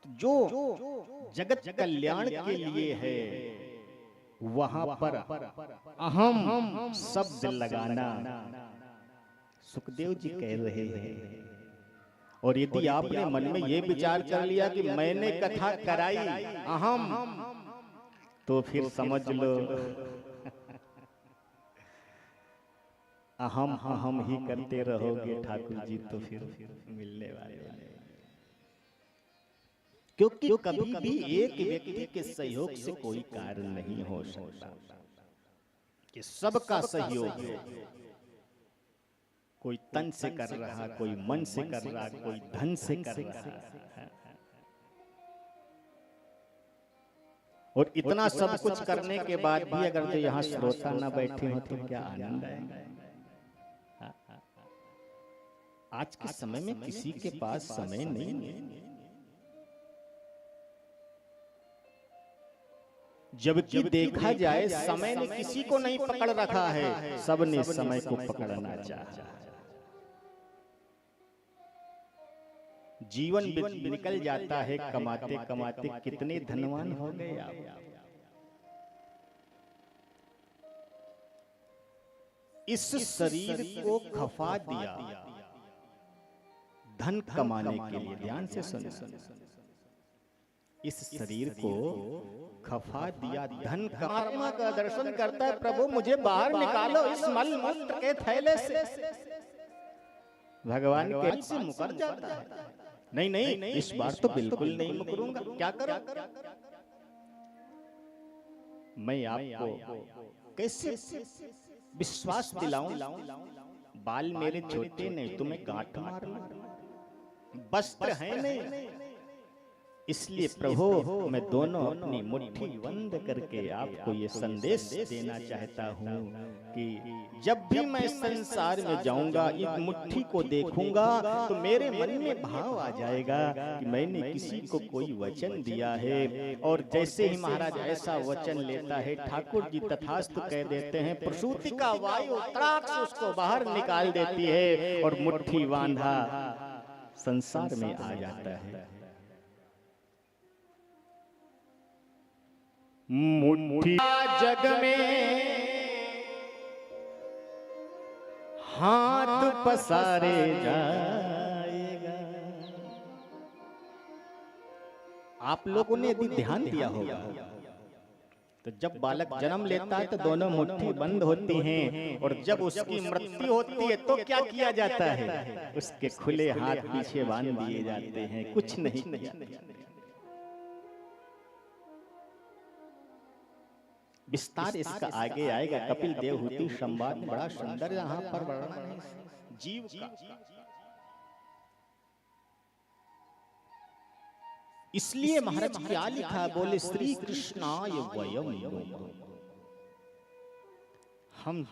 जो जगत कल्याण के लिए है वहां पर अहम शब्द लगाना सुखदेव जी कह रहे हैं। और यदि आपने मन में यह विचार कर लिया कि मैंने कथा कराई अहम, तो फिर समझ लो अहम अहम ही करते रहोगे ठाकुर जी, तो फिर मिलने वाले नहीं। क्योंकि कभी भी एक व्यक्ति के सहयोग से कोई कार्य नहीं हो सकता, कि सबका सहयोग है। कोई तन से कर रहा, कोई मन से कर रहा, कोई धन से कर रहा। और इतना सब कुछ करने के बाद भी अगर जो यहाँ श्रोता न बैठे हो तो क्या आनंद आएगा। आज के समय में किसी के पास समय नहीं है। जबकि देखा जाए समय ने किसी को नहीं पकड़ रखा है, सबने समय को पकड़ना चाहा। जीवन निकल जाता है कमाते कमाते, कितने धनवान हो गए आप। इस शरीर को खफा दिया धन कमाने के लिए। ध्यान से सुन, इस शरीर को खफा दिया धन। परमात्मा का दर्शन करता है, प्रभु मुझे बाहर निकालो इस मल मूत्र के थैले से। भगवान के से मुकर जाता है, नहीं नहीं इस बार तो बिल्कुल नहीं मुकरूंगा। क्या करूं? मैं आपको कैसे विश्वास दिलाऊं? बाल मेरे छोटे नहीं, तुम्हें गांठ मारूं। वस्त्र है नहीं, इसलिए प्रभु मैं दोनों अपनी मुट्ठी बंद करके आपको ये संदेश देना चाहता हूँ कि जब भी मैं संसार में जाऊंगा, एक मुट्ठी को देखूंगा तो मेरे मन में भाव आ जाएगा कि मैंने किसी को कोई वचन दिया है। और जैसे ही महाराज ऐसा वचन लेता है, ठाकुर जी तथास्तु कह देते हैं, प्रसूति का वायु तड़ाक से उसको बाहर निकाल देती है और मुट्ठी बांधा संसार में आ जाता है। मुट्ठी जग में हाथ पसारे जाएगा। आप लोगों ने यदि ध्यान दिया होगा तो जब बालक जन्म लेता है तो दोनों मुट्ठी बंद होती हैं, और जब उसकी मृत्यु होती है तो क्या किया जाता है? उसके खुले हाथ पीछे बांध दिए जाते हैं, कुछ नहीं किया। विस्तार इसका आगे आएगा। कपिल देवहूति संवाद में बड़ा सुंदर यहाँ पर वर्णन है जीव का। इसलिए महाराज क्या लिखा, बोले श्री कृष्णाय वयम नमः। हम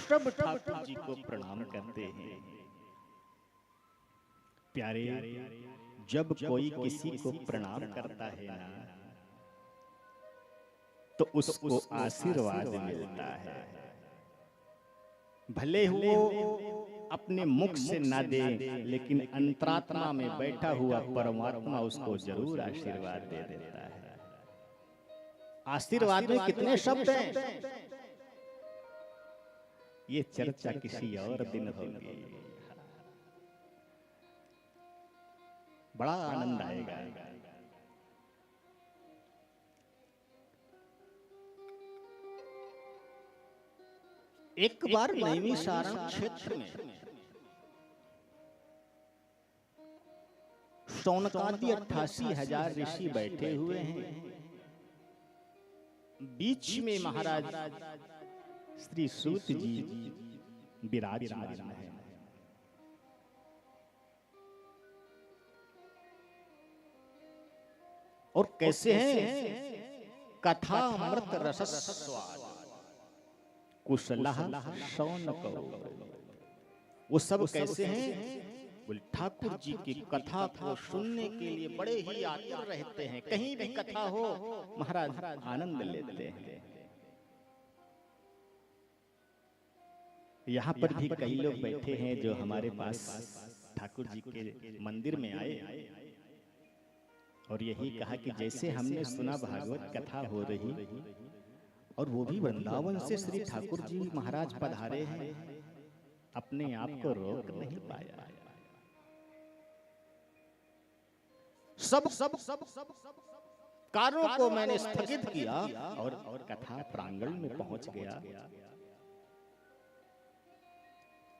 सब ठाकुर जी को प्रणाम करते हैं। प्यारे, जब कोई किसी को प्रणाम करता है ना, तो उसको आशीर्वाद मिलता है। भले वो अपने मुख से ना दे, लेकिन अंतरात्मा में बैठा हुआ परमात्मा उसको जरूर आशीर्वाद दे देता है। आशीर्वाद में कितने शब्द हैं, ये चर्चा किसी और दिन होगी। बड़ा आनंद आएगा। एक बार नैमिषारण्य क्षेत्र में शौनकादि 88,000 ऋषि बैठे हुए हैं। बीच में महाराज श्री सूत जी विराजमान है। और कैसे हैं? कथा अमृत रसस्वाद कुशलः शौनको। वो सब कैसे हैं? बोले ठाकुर जी की कथा को सुनने के लिए बड़े ही आतुर रहते हैं। कहीं भी कथा हो महाराज आनंद लेते हैं। यहाँ पर भी कई लोग बैठे हैं जो हमारे पास ठाकुर जी के मंदिर में आए और यही कहा कि जैसे हमने सुना भागवत कथा हो रही, और वो भी वृंदावन से श्री ठाकुर जी महाराज पधारे हैं, अपने आप को रोक नहीं पाया। सब सब सब सब कार्यों को मैंने स्थगित किया और कथा प्रांगण में पहुंच गया,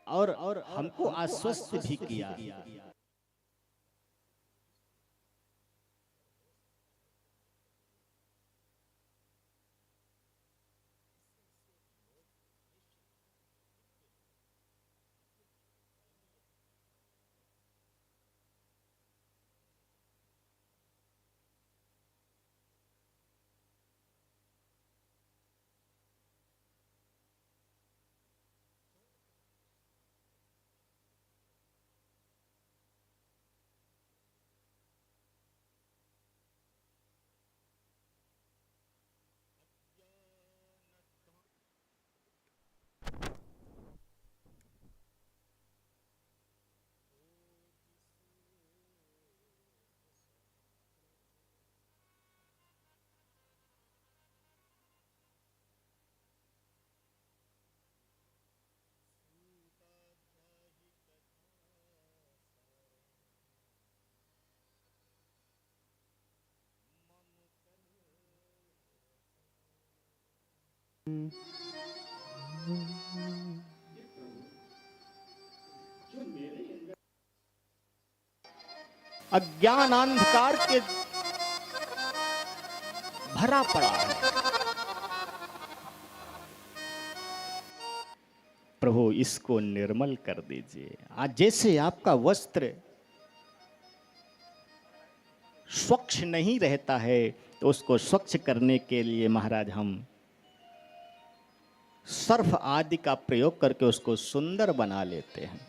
और हमको आश्वस्त भी किया। अज्ञान अंधकार के भरा पड़ा है। प्रभु इसको निर्मल कर दीजिए। आज जैसे आपका वस्त्र स्वच्छ नहीं रहता है, तो उसको स्वच्छ करने के लिए महाराज हम सर्फ आदि का प्रयोग करके उसको सुंदर बना लेते हैं।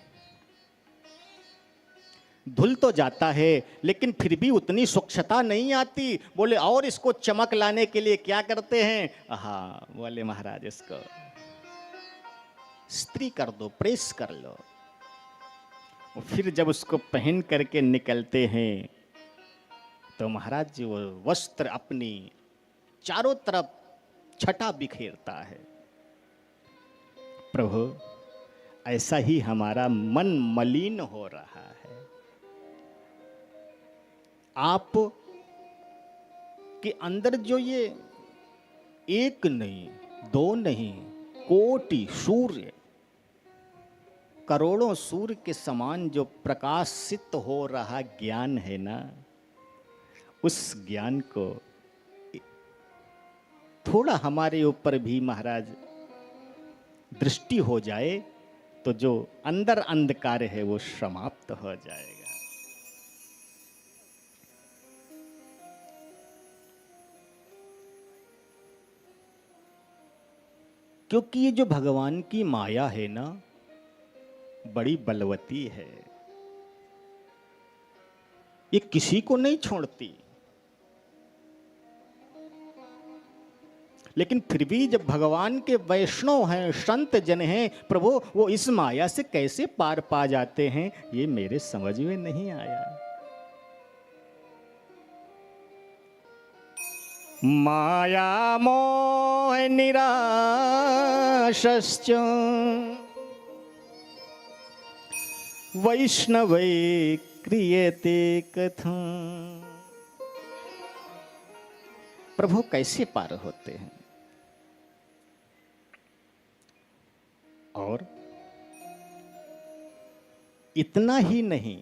धुल तो जाता है, लेकिन फिर भी उतनी स्वच्छता नहीं आती। बोले और इसको चमक लाने के लिए क्या करते हैं? हाँ, बोले महाराज इसको इस्त्री कर दो, प्रेस कर लो। फिर जब उसको पहन करके निकलते हैं, तो महाराज जी वो वस्त्र अपनी चारों तरफ छटा बिखेरता है। प्रभु, ऐसा ही हमारा मन मलिन हो रहा है। आप के अंदर जो ये एक नहीं, दो नहीं, कोटि सूर्य, करोड़ों सूर्य के समान जो प्रकाशित हो रहा ज्ञान है ना, उस ज्ञान को थोड़ा हमारे ऊपर भी महाराज दृष्टि हो जाए, तो जो अंदर अंधकार है वो समाप्त हो जाएगा। क्योंकि ये जो भगवान की माया है ना, बड़ी बलवती है। ये किसी को नहीं छोड़ती। लेकिन फिर भी जब भगवान के वैष्णव हैं, संत जन हैं, प्रभु वो इस माया से कैसे पार पा जाते हैं, ये मेरे समझ में नहीं आया। माया मोह निराशश्च वैष्णवै क्रियते कथं। प्रभु कैसे पार होते हैं? और इतना ही नहीं,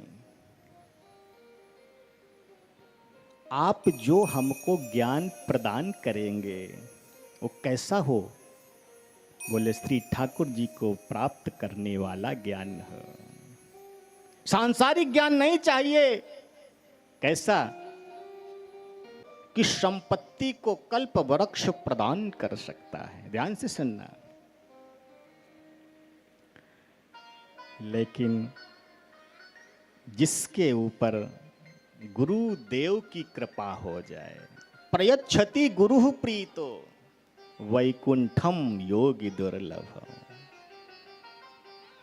आप जो हमको ज्ञान प्रदान करेंगे वो कैसा हो? बोले श्री ठाकुर जी को प्राप्त करने वाला ज्ञान हो। सांसारिक ज्ञान नहीं चाहिए। कैसा? कि संपत्ति को कल्प वृक्ष प्रदान कर सकता है। ध्यान से सुनना। लेकिन जिसके ऊपर गुरुदेव की कृपा हो जाए, प्रयच्छति गुरु प्रीतो वैकुंठम योगी दुर्लभ।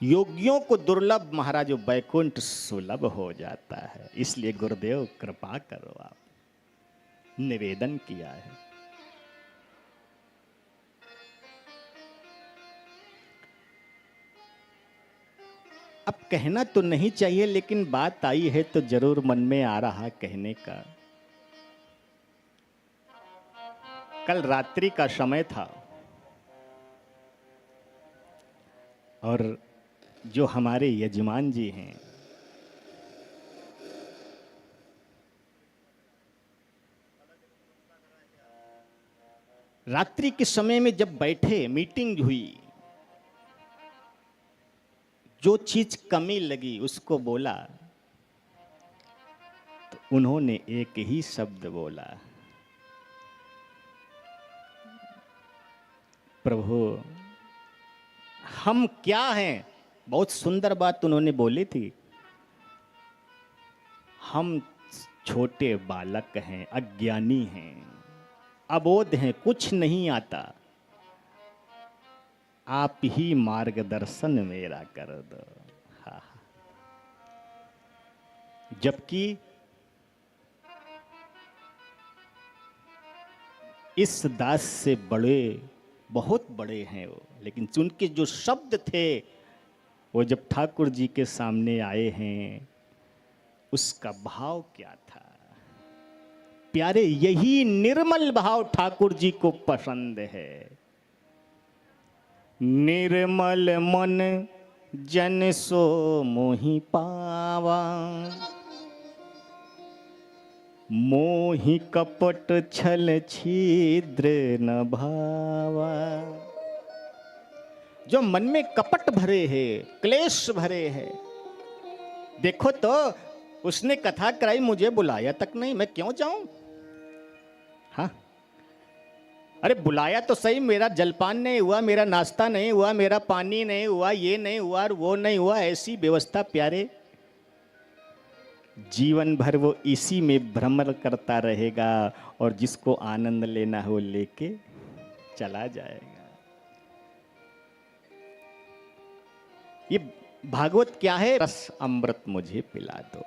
योगियों को दुर्लभ महाराज वैकुंठ सुलभ हो जाता है। इसलिए गुरुदेव कृपा करो आप। निवेदन किया है। अब कहना तो नहीं चाहिए, लेकिन बात आई है तो जरूर मन में आ रहा कहने का। कल रात्रि का समय था और जो हमारे यजमान जी हैं, रात्रि के समय में जब बैठे, मीटिंग हुई, जो चीज कमी लगी उसको बोला, तो उन्होंने एक ही शब्द बोला, प्रभु हम क्या हैं। बहुत सुंदर बात उन्होंने बोली थी, हम छोटे बालक हैं, अज्ञानी हैं, अबोध हैं, कुछ नहीं आता, आप ही मार्गदर्शन मेरा कर दो। हाँ। जबकि इस दास से बड़े, बहुत बड़े हैं वो, लेकिन उनके जो शब्द थे वो जब ठाकुर जी के सामने आए हैं, उसका भाव क्या था। प्यारे, यही निर्मल भाव ठाकुर जी को पसंद है। निर्मल मन जन सो मोहि पावा, मोहि कपट छल छिद्र न भावा। जो मन में कपट भरे है, क्लेश भरे है, देखो तो उसने कथा कराई, मुझे बुलाया तक नहीं, मैं क्यों जाऊं। हाँ, अरे बुलाया तो सही, मेरा जलपान नहीं हुआ, मेरा नाश्ता नहीं हुआ, मेरा पानी नहीं हुआ, ये नहीं हुआ और वो नहीं हुआ, ऐसी व्यवस्था। प्यारे, जीवन भर वो इसी में भ्रमण करता रहेगा और जिसको आनंद लेना हो लेके चला जाएगा। ये भागवत क्या है? रस अमृत मुझे पिला दो।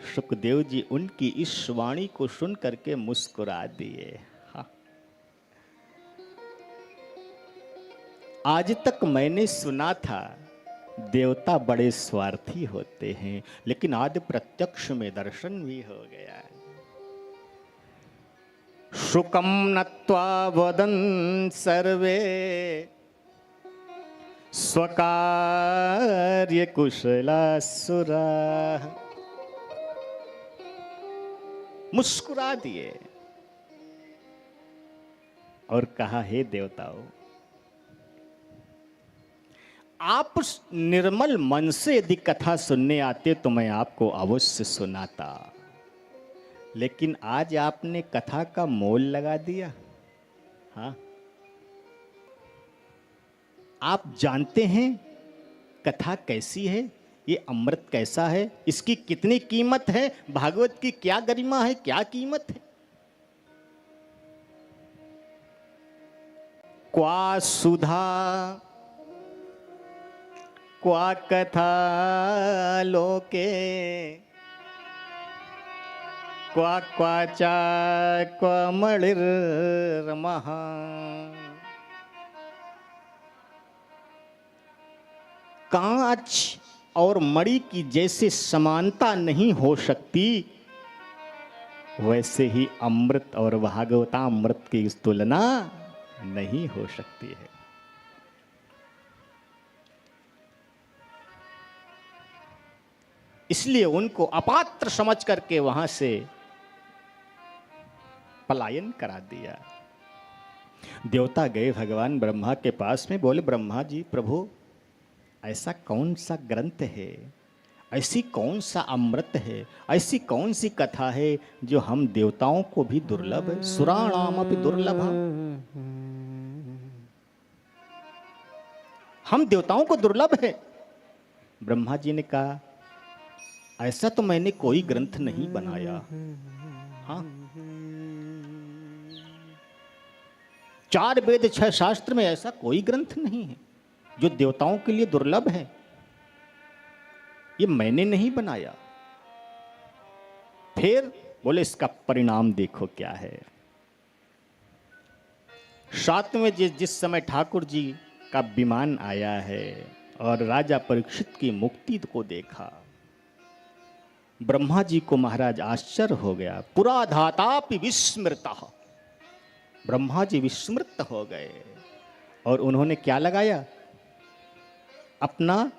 सुखदेव जी उनकी इस वाणी को सुन करके मुस्कुरा दिए। हाँ, आज तक मैंने सुना था देवता बड़े स्वार्थी होते हैं, लेकिन आज प्रत्यक्ष में दर्शन भी हो गया है। शुकम नत्वा वदन् सर्वे स्वकार्य कुशलासुरा। मुस्कुरा दिए और कहा, हे देवताओं, आप निर्मल मन से यदि कथा सुनने आते तो मैं आपको अवश्य सुनाता, लेकिन आज आपने कथा का मोल लगा दिया। हाँ, आप जानते हैं कथा कैसी है, ये अमृत कैसा है, इसकी कितनी कीमत है, भागवत की क्या गरिमा है, क्या कीमत है। क्वा सुधा क्वा कथा लोके, क्वा क्वाचा क्वा मणिर्महा। कांच और मणि की जैसे समानता नहीं हो सकती, वैसे ही अमृत और भागवतामृत की तुलना नहीं हो सकती है। इसलिए उनको अपात्र समझ करके वहां से पलायन करा दिया। देवता गए भगवान ब्रह्मा के पास में, बोले, ब्रह्मा जी, प्रभु ऐसा कौन सा ग्रंथ है, ऐसी कौन सा अमृत है, ऐसी कौन सी कथा है जो हम देवताओं को भी दुर्लभ है, सुराणाम अपि दुर्लभम। हम देवताओं को दुर्लभ है। ब्रह्मा जी ने कहा, ऐसा तो मैंने कोई ग्रंथ नहीं बनाया। हाँ, 4 वेद 6 शास्त्र में ऐसा कोई ग्रंथ नहीं है जो देवताओं के लिए दुर्लभ है। ये मैंने नहीं बनाया। फिर बोले इसका परिणाम देखो क्या है। साथ में जिस समय ठाकुर जी का विमान आया है और राजा परीक्षित की मुक्ति को देखा, ब्रह्मा जी को महाराज आश्चर्य हो गया। पुरा धातापि विस्मृता, ब्रह्मा जी विस्मृत हो गए और उन्होंने क्या लगाया? अपना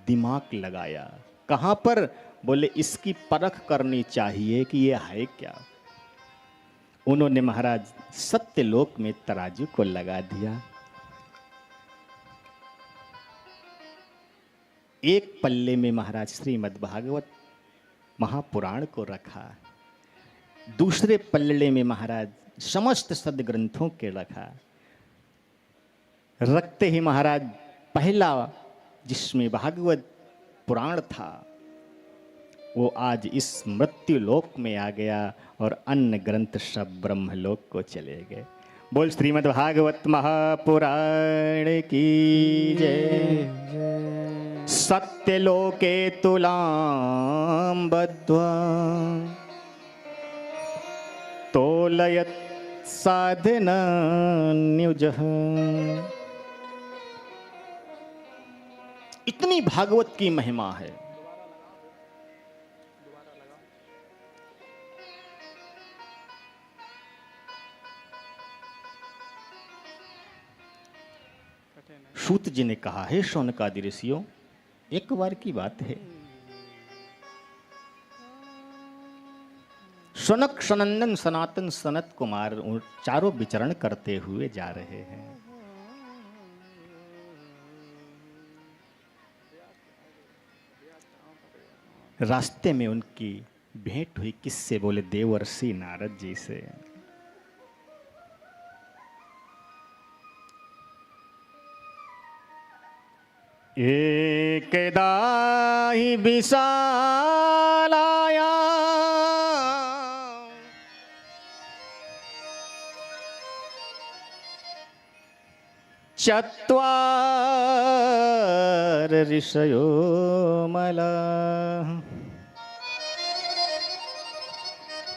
दिमाग लगाया। कहां पर? बोले इसकी परख करनी चाहिए कि ये है क्या। उन्होंने महाराज सत्यलोक में तराजू को लगा दिया। एक पल्ले में महाराज श्रीमद् भागवत महापुराण को रखा, दूसरे पल्ले में महाराज समस्त सदग्रंथों के रखा। रखते ही महाराज पहला जिसमें भागवत पुराण था वो आज इस मृत्यु लोक में आ गया और अन्य ग्रंथ सब ब्रह्मलोक को चले गए। बोल श्रीमद् भागवत महापुराण की जय। सत्यलोके तुलां बद्ध्वा तोलयत् साधनान्युजः। इतनी भागवत की महिमा है। सूत जी ने कहा है शौनकादि ऋषियों, एक बार की बात है, शौनक सनंदन सनातन सनत कुमार चारों विचरण करते हुए जा रहे हैं। रास्ते में उनकी भेंट हुई किससे? बोले देवर्षि नारद जी से। एकदा हि विशालाया चत्वार ऋषयो मलाः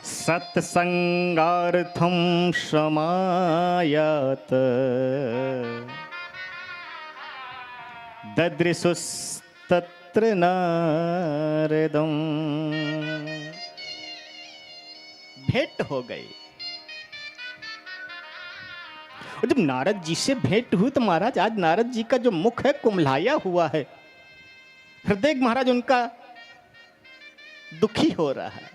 सत्संगार्थं समायात ददृशुस्तत्र नारदं। भेंट हो गई। और जब नारद जी से भेंट हुई तो महाराज आज नारद जी का जो मुख है कुम्हलाया हुआ है, हृदय महाराज उनका दुखी हो रहा है।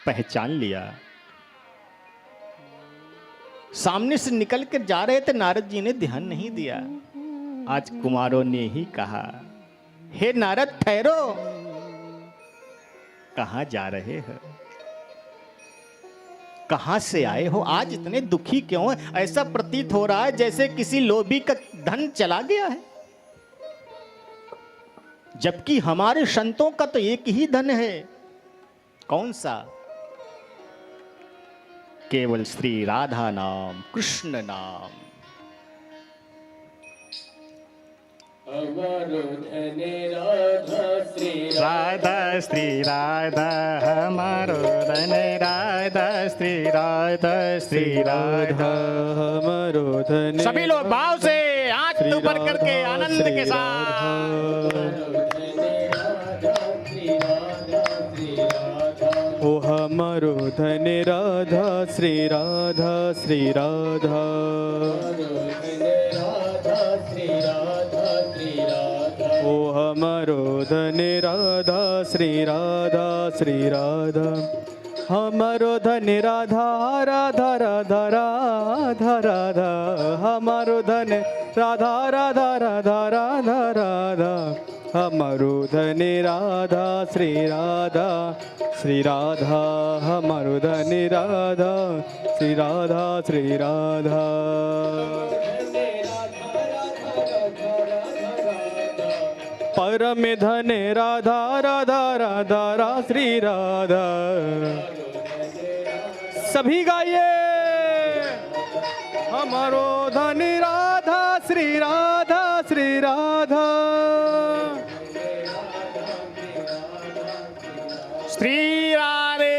पहचान लिया। सामने से निकल कर जा रहे थे, नारद जी ने ध्यान नहीं दिया। आज कुमारों ने ही कहा, हे नारद ठहरो, कहां जा रहे हो? कहां से आए हो? आज इतने दुखी क्यों है? ऐसा प्रतीत हो रहा है जैसे किसी लोभी का धन चला गया है, जबकि हमारे संतों का तो एक ही धन है। कौन सा? केवल श्री राधा नाम, कृष्ण नाम। हमारो धन राधा श्री राधा श्री राधा, हमारो धन राधा श्री राधा श्री राधा, हमारो धन। सभी लोग भाव से हाथ ऊपर करके आनंद के साथ। ओ हमारो धन राधा श्री राधा श्री राधा, ओ हमारो धन राधा श्री राधा श्री राधा, हमारो धन राधा राधा राधा राधा राधा, हमारो धन राधा राधा राधा राधा राधा, हमारो धन राधा श्री राधा श्री राधा, हमारो धन राधा श्री राधा श्री राधा। परम धन राधा राधा राधा रा श्री राधा। सभी गाइए, हमारो धन राधा श्री राधा श्री राधा। श्री राधे।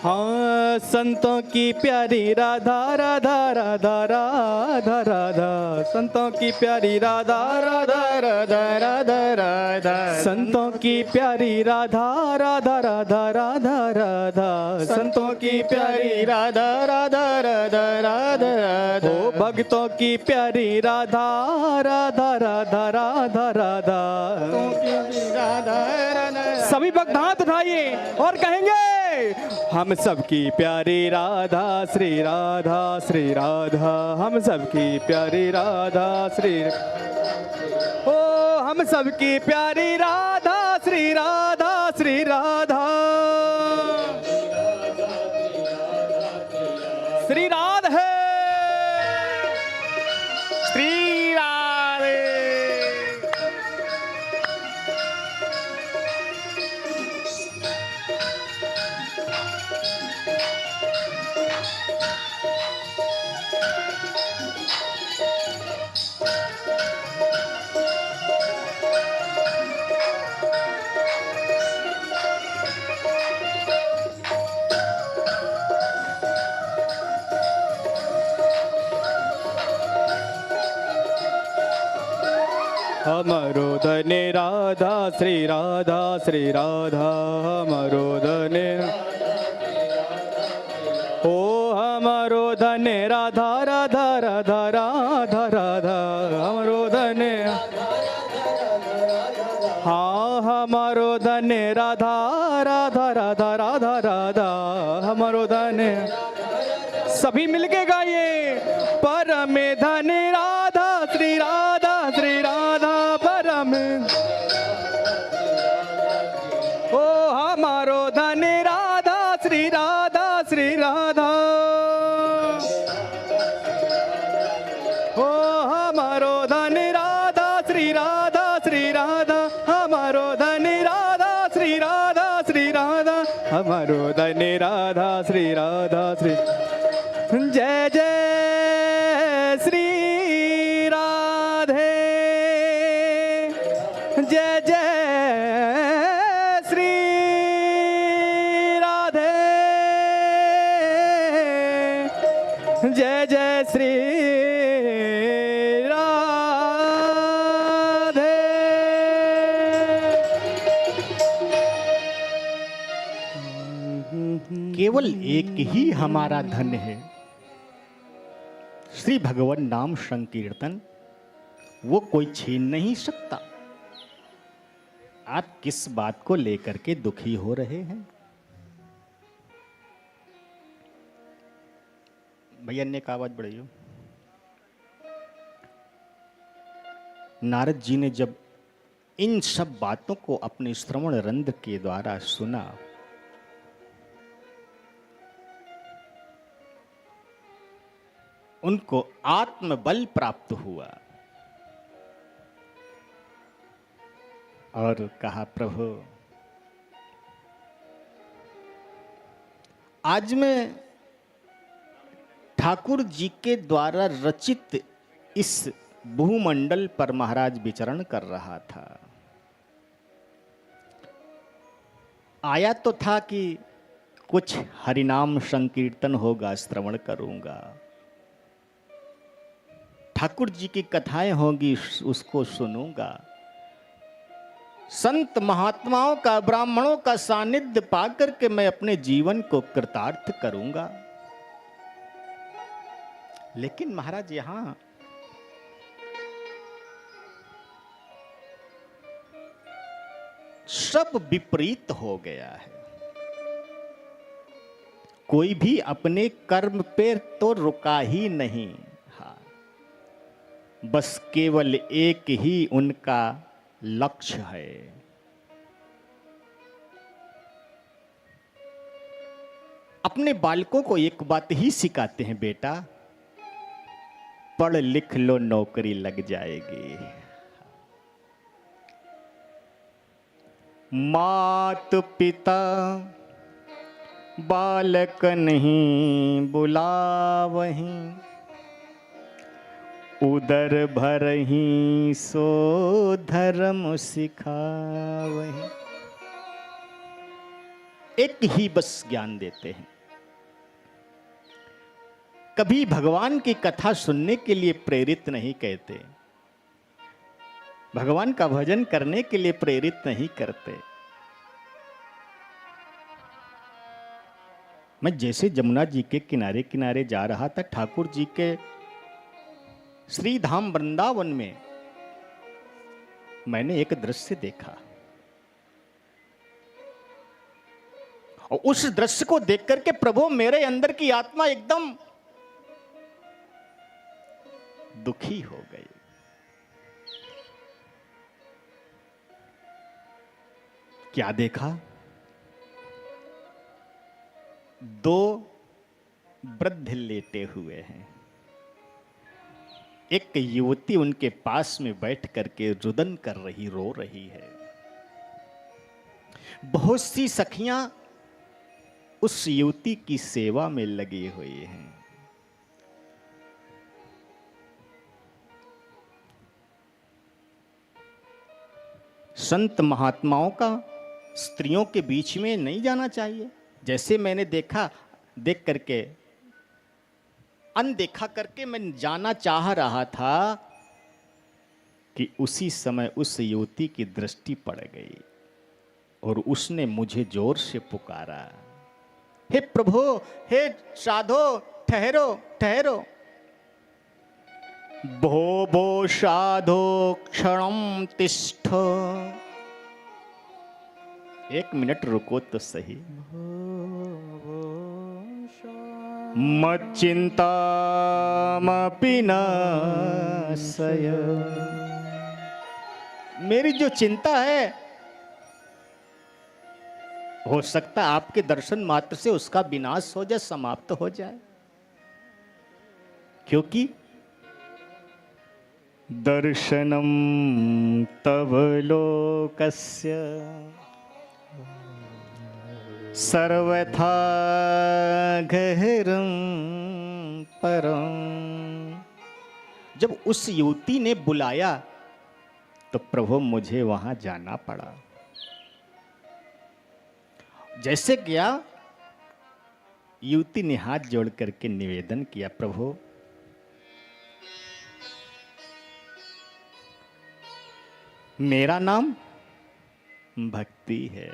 हाँ, संतों की प्यारी राधा राधा राधा राधा राधा, संतों की प्यारी राधा राधा राधा राधा राधा, संतों की प्यारी राधा राधा राधा राधा राधा, संतों की प्यारी राधा राधा राधा राधा राधा, ओ भक्तों की प्यारी राधा राधा राधा राधा राधा, राधा राधा। सभी भक्त हाथ उठाइए और कहेंगे हम सबकी प्यारी राधा श्री राधा श्री राधा, हम सबकी प्यारी राधा श्री, ओ हम सबकी प्यारी राधा श्री राधा श्री राधा, श्री राधे श्री राधे। हमारो धने राधा श्री राधा श्री राधा, हमारो धने ओ हमारो धने राधा राधा राधा राधा राधा, हमारो धने हाँ, हमारो धने राधा राधा राधा राधा राधा, हमारो धने सभी मिलके गाइए परम धने राधा श्री राधा श्री राधा परम, ओ हमारो धने राधा श्री राधा श्री राधा, ओ हमारो धने राधा श्री राधा श्री राधा, हमारो धने राधा श्री राधा श्री राधा, हमारो धने राधा श्री राधा श्री, जय जय श्री राधे, जय जय श्री राधे, जय जय श्री राधे। केवल एक ही हमारा धन है, श्री भगवान नाम संकीर्तन, वो कोई छीन नहीं सकता। आप किस बात को लेकर के दुखी हो रहे हैं? भैया ने एक आवाज बढ़ाइयो। नारद जी ने जब इन सब बातों को अपने श्रवण रंध्र के द्वारा सुना, उनको आत्मबल प्राप्त हुआ और कहा, प्रभु आज मैं ठाकुर जी के द्वारा रचित इस भूमंडल पर महाराज विचरण कर रहा था। आया तो था कि कुछ हरिनाम संकीर्तन होगा, श्रवण करूंगा, ठाकुर जी की कथाएं होगी, उसको सुनूंगा, संत महात्माओं का, ब्राह्मणों का सानिध्य पाकर के मैं अपने जीवन को कृतार्थ करूंगा। लेकिन महाराज यहां सब विपरीत हो गया है। कोई भी अपने कर्म पे तो रुका ही नहीं। हाँ, बस केवल एक ही उनका लक्ष्य है। अपने बालकों को एक बात ही सिखाते हैं, बेटा पढ़ लिख लो नौकरी लग जाएगी। मात पिता बालक नहीं बुलावहीं, उदर भरहीं सो धर्म सिखावहीं। एक ही बस ज्ञान देते हैं। कभी भगवान की कथा सुनने के लिए प्रेरित नहीं कहते, भगवान का भजन करने के लिए प्रेरित नहीं करते। मैं जैसे जमुना जी के किनारे किनारे जा रहा था, ठाकुर जी के श्री धाम वृंदावन में मैंने एक दृश्य देखा, और उस दृश्य को देख करके प्रभु मेरे अंदर की आत्मा एकदम दुखी हो गई। क्या देखा? दो वृद्ध लेटे हुए हैं, एक युवती उनके पास में बैठ करके रुदन कर रही, रो रही है। बहुत सी सखियां उस युवती की सेवा में लगी हुई हैं। संत महात्माओं का स्त्रियों के बीच में नहीं जाना चाहिए। जैसे मैंने देखा, देख करके अनदेखा करके मैं जाना चाह रहा था कि उसी समय उस युवती की दृष्टि पड़ गई और उसने मुझे जोर से पुकारा, हे प्रभु, हे साधो, ठहरो ठहरो। भो भो साधो क्षणम तिष्ठ। एक मिनट रुको तो सही। मच्चिंतामपि नाशय। मेरी जो चिंता है, हो सकता है आपके दर्शन मात्र से उसका विनाश हो जाए, समाप्त हो जाए, क्योंकि दर्शनम तव लोकस्य सर्वथा गहरं परम। जब उस युवती ने बुलाया तो प्रभु मुझे वहां जाना पड़ा। जैसे गया, युवती ने हाथ जोड़ करके निवेदन किया, प्रभु मेरा नाम भक्ति है,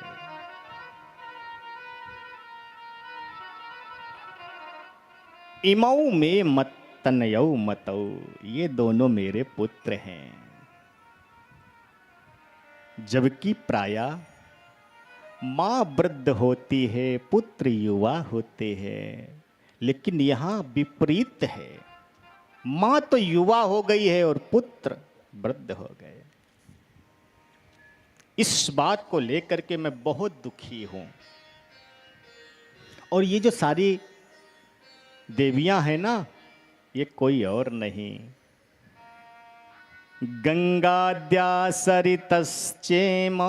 इमऊ में मत तनयऊ मतऊ, ये दोनों मेरे पुत्र हैं। जबकि प्राया मां वृद्ध होती है, पुत्र युवा होते हैं, लेकिन यहां विपरीत है। मां तो युवा हो गई है और पुत्र वृद्ध हो गए। इस बात को लेकर के मैं बहुत दुखी हूं। और ये जो सारी देवियां हैं ना, ये कोई और नहीं, गंगाद्या सरितश्चेम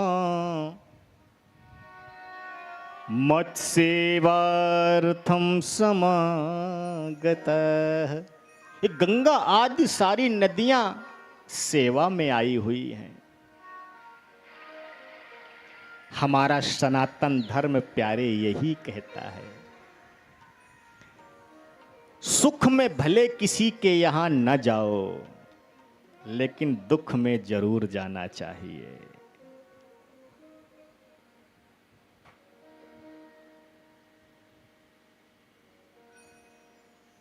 मत्सेवार्थम समागतः। ये गंगा आदि सारी नदियां सेवा में आई हुई हैं। हमारा सनातन धर्म प्यारे यही कहता है, सुख में भले किसी के यहां न जाओ, लेकिन दुख में जरूर जाना चाहिए।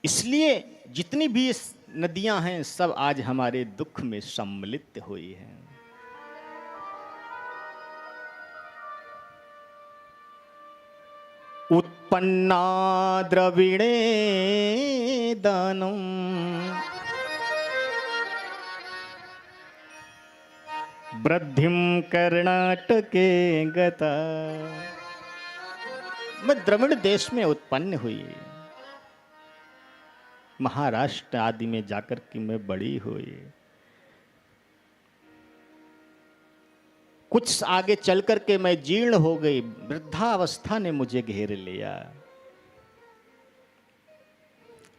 इसलिए जितनी भी नदियां हैं, सब आज हमारे दुख में सम्मिलित हुई हैं। उत्पन्ना द्रविणे दानम वृद्धिम कर्णाटके गता। मैं द्रविड़ देश में उत्पन्न हुई, महाराष्ट्र आदि में जाकर के मैं बड़ी हुई। कुछ आगे चल कर के मैं जीर्ण हो गई, वृद्धावस्था ने मुझे घेर लिया।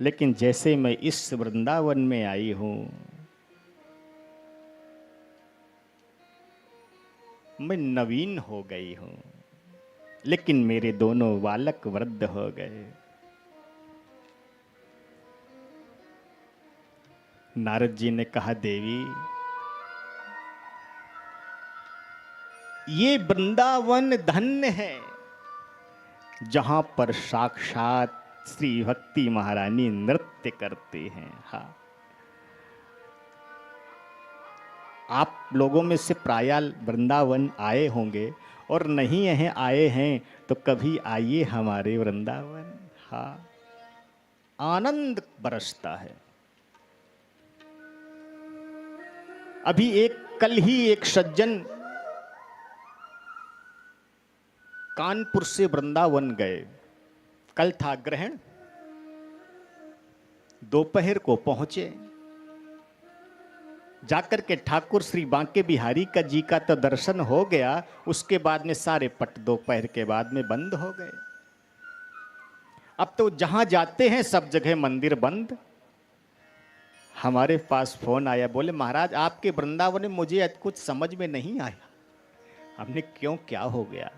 लेकिन जैसे मैं इस वृंदावन में आई हूं, मैं नवीन हो गई हूं, लेकिन मेरे दोनों बालक वृद्ध हो गए। नारद जी ने कहा, देवी ये वृंदावन धन्य है जहां पर साक्षात श्री भक्ति महारानी नृत्य करते हैं। हाँ, आप लोगों में से प्रायः वृंदावन आए होंगे, और नहीं हैं आए हैं तो कभी आइए हमारे वृंदावन। हाँ, आनंद बरसता है। अभी कल ही एक सज्जन कानपुर से वृंदावन गए। कल था ग्रहण, दोपहर को पहुंचे। जाकर के ठाकुर श्री बांके बिहारी का जी का तो दर्शन हो गया, उसके बाद में सारे पट दोपहर के बाद में बंद हो गए। अब तो जहां जाते हैं सब जगह मंदिर बंद। हमारे पास फोन आया, बोले महाराज आपके वृंदावन में मुझे कुछ समझ में नहीं आया। हमने क्यों, क्या हो गया?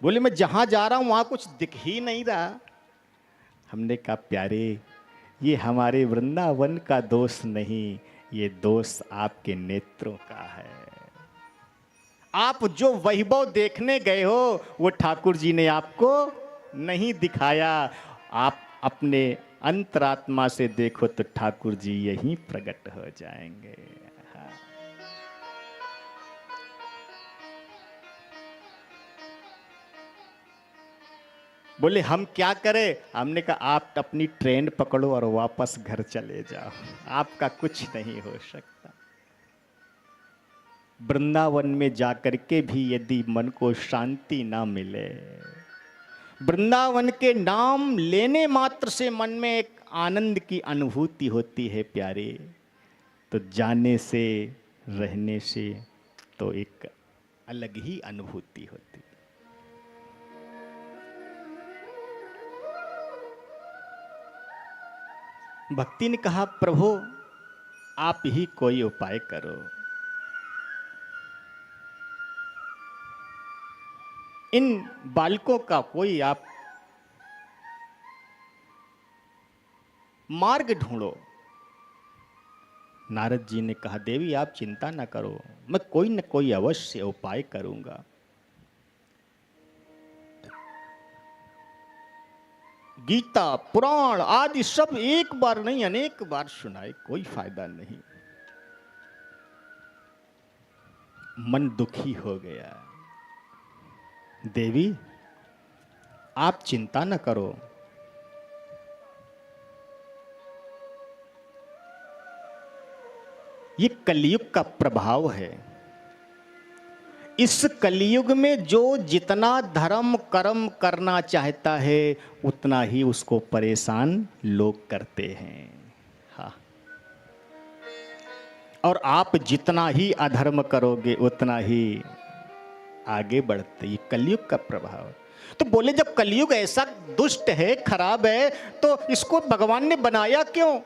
बोले मैं जहां जा रहा हूं वहां कुछ दिख ही नहीं रहा। हमने कहा प्यारे, ये हमारे वृंदावन का दोष नहीं, ये दोष आपके नेत्रों का है। आप जो वैभव देखने गए हो वो ठाकुर जी ने आपको नहीं दिखाया। आप अपने अंतरात्मा से देखो तो ठाकुर जी यहीं प्रकट हो जाएंगे। हाँ। बोले हम क्या करें? हमने कहा आप अपनी ट्रेन पकड़ो और वापस घर चले जाओ, आपका कुछ नहीं हो सकता। वृंदावन में जाकर के भी यदि मन को शांति ना मिले, वृंदावन के नाम लेने मात्र से मन में एक आनंद की अनुभूति होती है प्यारे, तो जाने से रहने से तो एक अलग ही अनुभूति होती है। भक्ति ने कहा प्रभु आप ही कोई उपाय करो। इन बालकों का कोई आप मार्ग ढूंढो। नारद जी ने कहा देवी आप चिंता ना करो, मैं कोई न कोई अवश्य उपाय करूंगा। गीता पुराण आदि सब एक बार नहीं अनेक बार सुनाए, कोई फायदा नहीं। मन दुखी हो गया। देवी आप चिंता न करो, ये कलयुग का प्रभाव है। इस कलयुग में जो जितना धर्म कर्म करना चाहता है उतना ही उसको परेशान लोग करते हैं। हाँ, और आप जितना ही अधर्म करोगे उतना ही आगे बढ़ते। ये कलयुग का प्रभाव। तो बोले जब कलयुग ऐसा दुष्ट है, खराब है, तो इसको भगवान ने बनाया क्यों?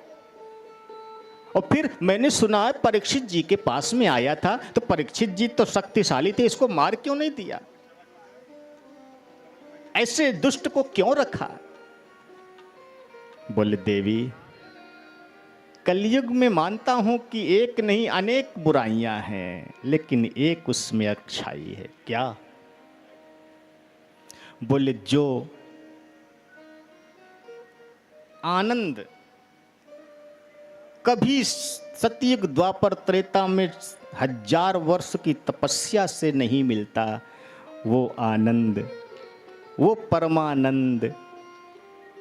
और फिर मैंने सुना है परीक्षित जी के पास में आया था, तो परीक्षित जी तो शक्तिशाली थे, इसको मार क्यों नहीं दिया? ऐसे दुष्ट को क्यों रखा? बोले देवी कलयुग में मानता हूं कि एक नहीं अनेक बुराइयां हैं, लेकिन एक उसमें अच्छाई है। क्या? बोले जो आनंद कभी सतयुग द्वापर त्रेता में 1000 वर्ष की तपस्या से नहीं मिलता, वो आनंद, वो परमानंद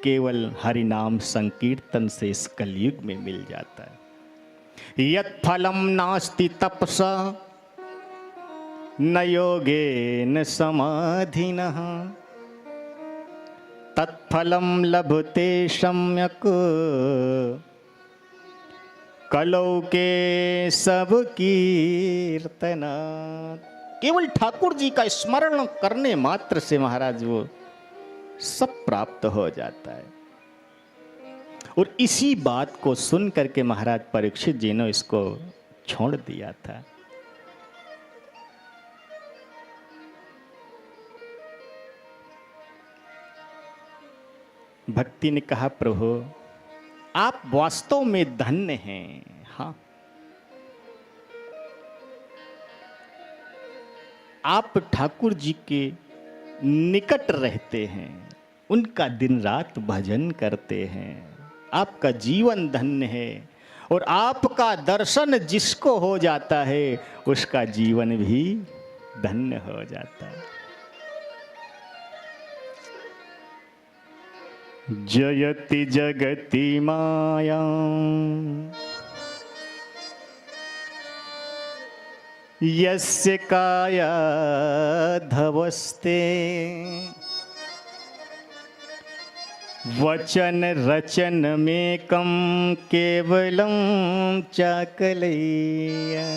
केवल हरिनाम संकीर्तन से इस कलयुग में मिल जाता है। यत् फलम नास्ति तपसा न योगेन समाधिनः तत्फलं लभते सम्यक् कलौके सब कीर्तनात्। केवल ठाकुर जी का स्मरण करने मात्र से महाराज वो सब प्राप्त हो जाता है। और इसी बात को सुन करके महाराज परीक्षित जी ने इसको छोड़ दिया था। भक्ति ने कहा, प्रभु आप वास्तव में धन्य हैं। हाँ, आप ठाकुर जी के निकट रहते हैं, उनका दिन रात भजन करते हैं, आपका जीवन धन्य है। और आपका दर्शन जिसको हो जाता है उसका जीवन भी धन्य हो जाता है। जयति जगति माया यस्य काया धवस्ते वचन रचन में कम केवलम चाकलैया।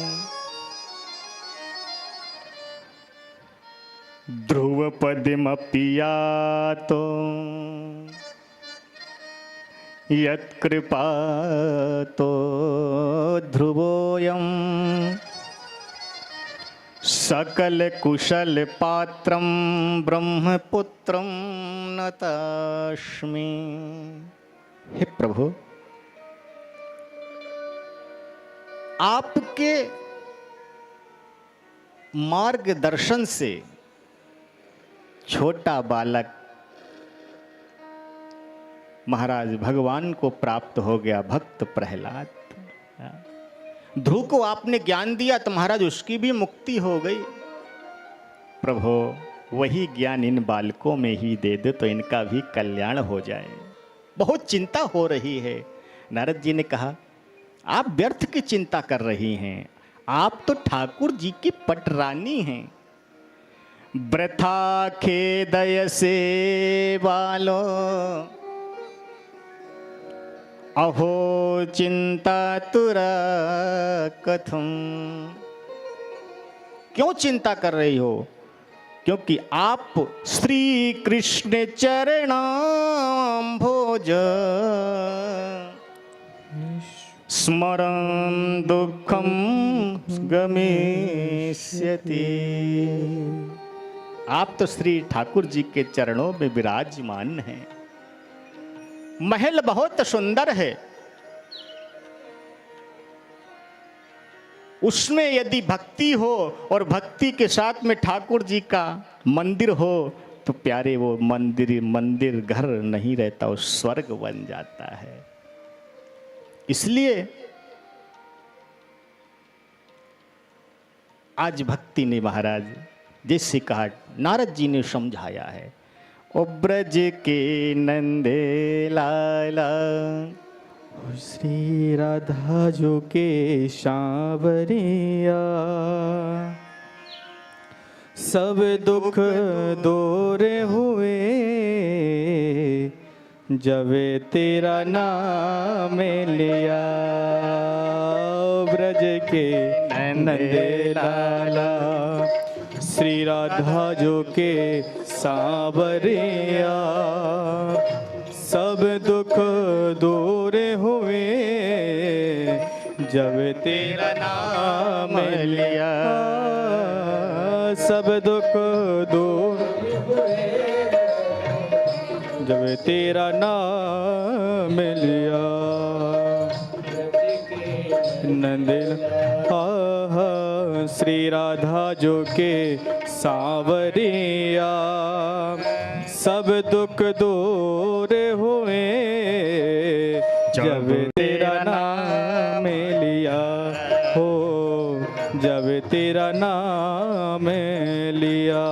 ध्रुव पदमपि यातो यत्कृपातो ध्रुवोऽयं सकल कुशल पात्रं ब्रह्मपुत्रं नतास्मि। हे प्रभु, आपके मार्गदर्शन से छोटा बालक महाराज भगवान को प्राप्त हो गया, भक्त प्रहलाद। ध्रुव को आपने ज्ञान दिया तो महाराज उसकी भी मुक्ति हो गई। प्रभु वही ज्ञान इन बालकों में ही दे दे तो इनका भी कल्याण हो जाए। बहुत चिंता हो रही है। नारद जी ने कहा, आप व्यर्थ की चिंता कर रही हैं, आप तो ठाकुर जी की पटरानी हैं। वृथा खेदय से बालो अहो चिंता तुरा कथम। क्यों चिंता कर रही हो? क्योंकि आप श्री कृष्ण चरणाम्भोज स्मरण दुखम गमिष्यति। आप तो श्री ठाकुर जी के चरणों में विराजमान हैं। महल बहुत सुंदर है, उसमें यदि भक्ति हो और भक्ति के साथ में ठाकुर जी का मंदिर हो तो प्यारे वो मंदिर घर नहीं रहता, वो स्वर्ग बन जाता है। इसलिए आज भक्ति ने महाराज जैसे कहा, नारद जी ने समझाया है, ओ ब्रज के नंदे लाला श्री राधा जो के सांवरिया सब दुख दूर हुए जब तेरा नाम लिया। ब्रज के नंदे लाला श्री राधा जो के सांवरिया सब दुख दूर हुए जब तेरा नाम लिया। सब दुख दूर जब तेरा नाम लिया। नंदिल श्री राधा जो के सांवरिया सब दुख दूर हुए जब तेरा नाम लिया हो, जब तेरा नाम लिया।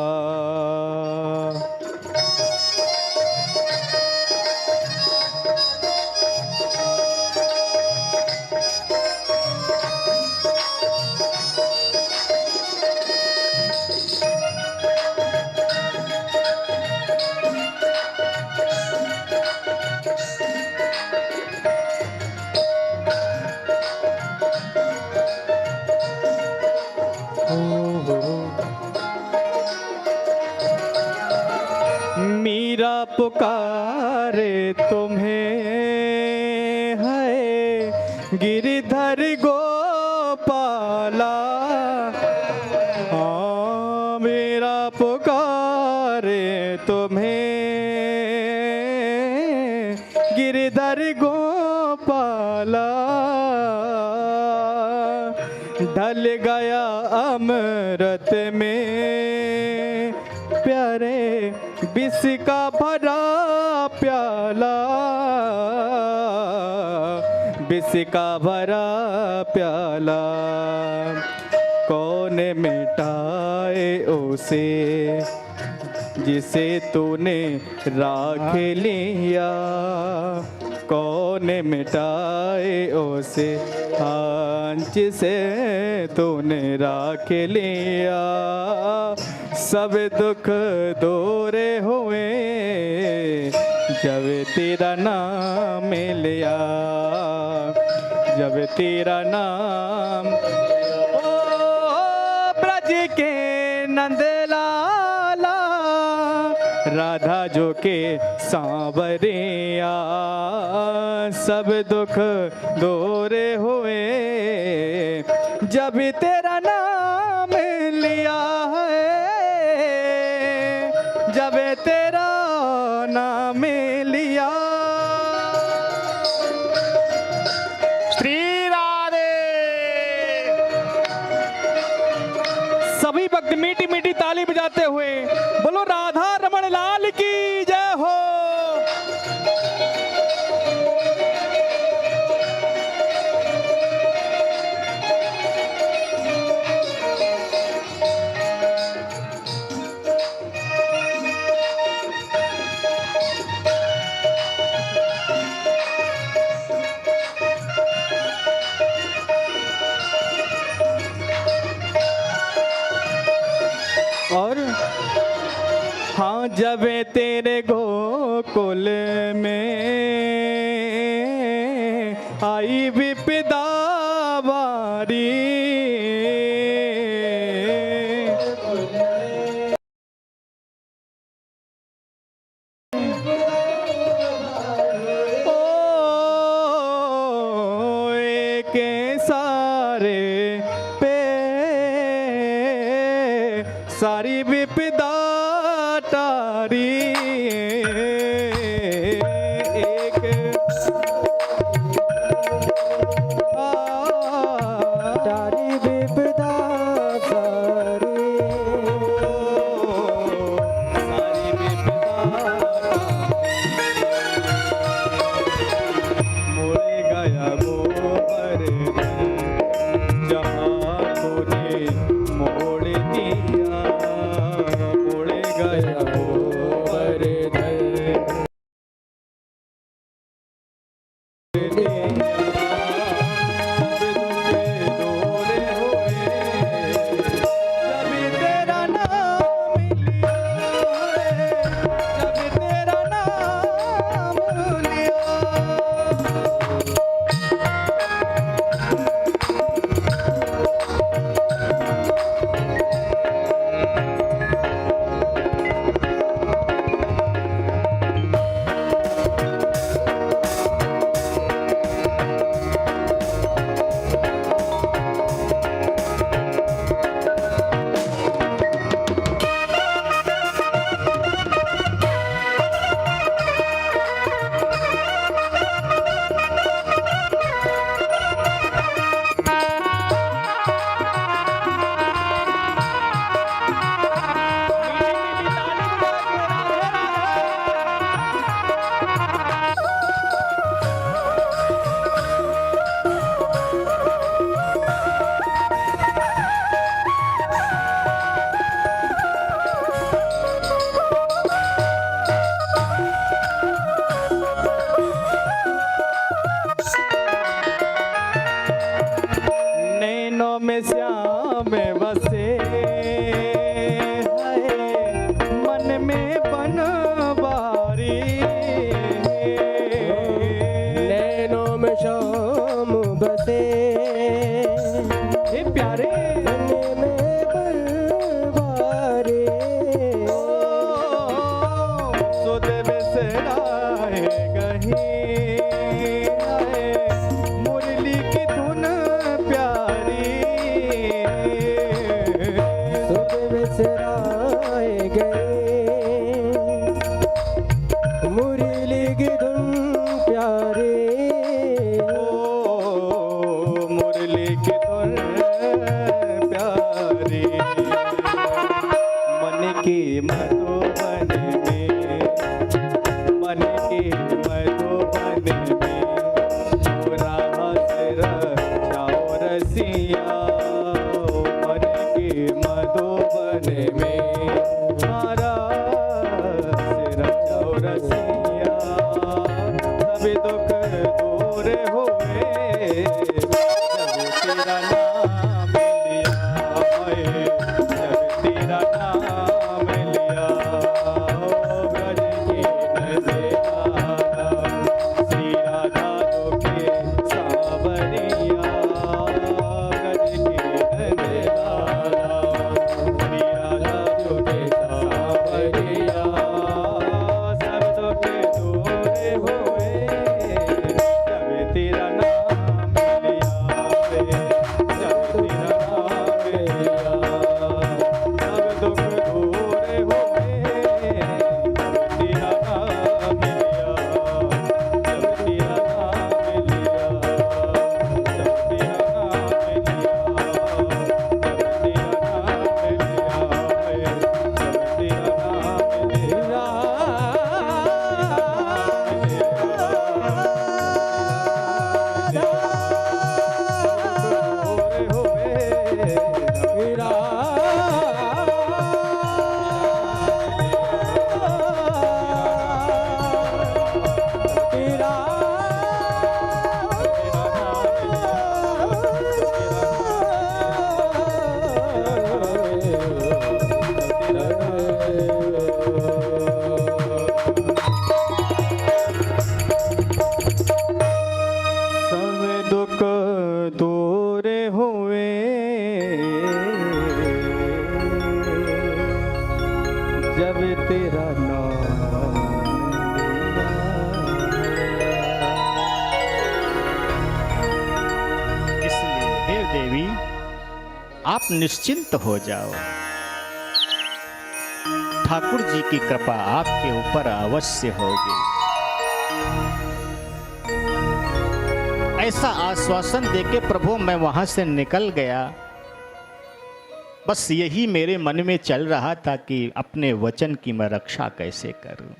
पुकारे तुम्हें है गिरधर गोपाला। हाँ मेरा पुकारे तुम्हें गिरधर गोपाला। ढल गया अमृत में प्यारे विष का भरा प्याला। विष का भरा प्याला कौन मिटाए उसे जिसे तूने राख लिया। कौन मिटाए उसे आंच से तूने राख लिया। सब दुख दूर हुए जब तेरा नाम लिया। जब तेरा नाम ओ ब्रज के नंदलाला राधा जो के सांवरिया। सब दुख दूर हुए जब तेरा नाम लिया है। जब तेरा नाम लिया। श्री राधे। सभी भक्त मीठी मीठी ताली बजाते हुए बोलो राधा रमण लाल की जय हो। और हाँ जब तेरे गोकुल में आई विपदा बारी। ओ एक सारे पे सारी विपदा टारी। एक तारी विपदा सारी। सारी विपदा मोड़े गया गोबर जहाँ तूने मोड़ दिया। मोड़े गया गोबर में श्याम बसे है मन में बनवारी। नैनों में शाम बसे हे प्यारे मन में बनवारी। सुदेव से तेरा नाम लिया। इसलिए हे देवी, आप निश्चिंत हो जाओ। ठाकुर जी की कृपा आपके ऊपर अवश्य होगी। ऐसा आश्वासन देके प्रभु मैं वहां से निकल गया। बस यही मेरे मन में चल रहा था कि अपने वचन की मैं रक्षा कैसे करूं।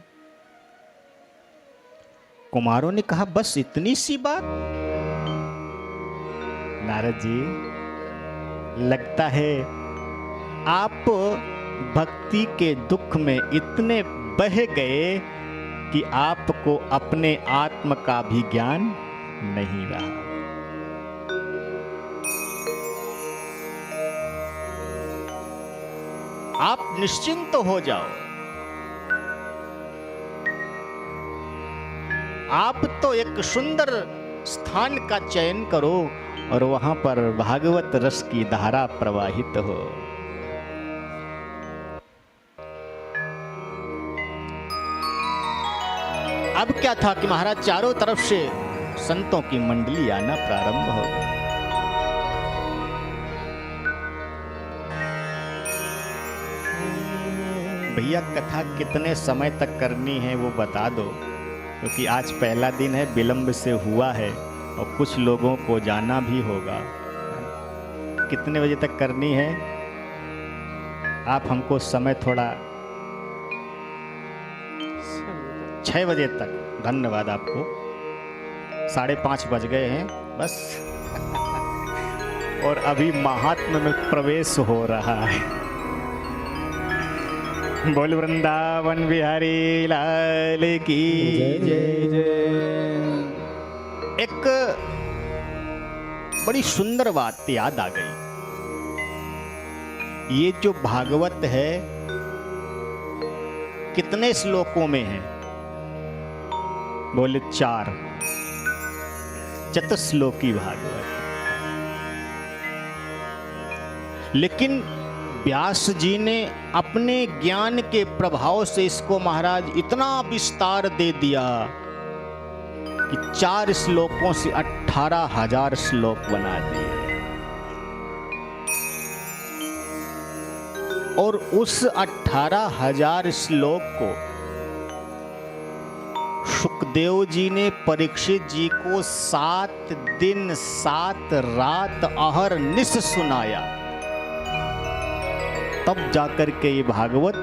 कुमारों ने कहा, बस इतनी सी बात? नारद जी, लगता है आप भक्ति के दुख में इतने बह गए कि आपको अपने आत्म का भी ज्ञान नहीं रहा। आप निश्चिंत हो जाओ। आप तो एक सुंदर स्थान का चयन करो और वहां पर भागवत रस की धारा प्रवाहित हो। अब क्या था कि महाराज चारों तरफ से संतों की मंडली आना प्रारंभ हो गई। भैया कथा कितने समय तक करनी है वो बता दो, क्योंकि आज पहला दिन है, विलंब से हुआ है और कुछ लोगों को जाना भी होगा। कितने बजे तक करनी है? आप हमको समय थोड़ा 6 बजे तक। धन्यवाद आपको। 5:30 बज गए हैं बस। और अभी महात्म में प्रवेश हो रहा है। बोल वृंदावन बिहारी लाल की जय जय। एक बड़ी सुंदर बात याद आ गई। ये जो भागवत है कितने श्लोकों में है? बोले 4। चतुश्लोकी भागवत। लेकिन व्यास जी ने अपने ज्ञान के प्रभाव से इसको महाराज इतना विस्तार दे दिया कि 4 श्लोकों से 18,000 श्लोक बना दिए। और उस 18,000 श्लोक को सुखदेव जी ने परीक्षित जी को 7 दिन 7 रात अहरनिश सुनाया। तब जाकर के ये भागवत।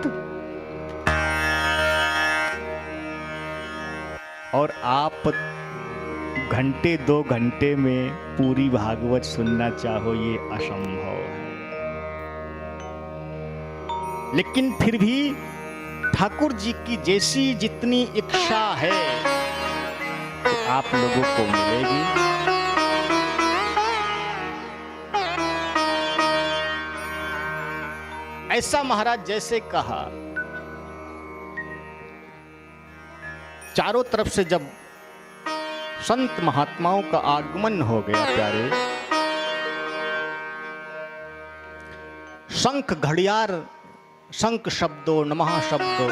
और आप घंटे 2 घंटे में पूरी भागवत सुनना चाहो, ये असंभव है। लेकिन फिर भी ठाकुर जी की जैसी जितनी इच्छा है तो आप लोगों को मिलेगी। ऐसा महाराज जैसे कहा, चारों तरफ से जब संत महात्माओं का आगमन हो गया प्यारे, शंख घड़ियाल, शंख शब्दों नमः शब्दों,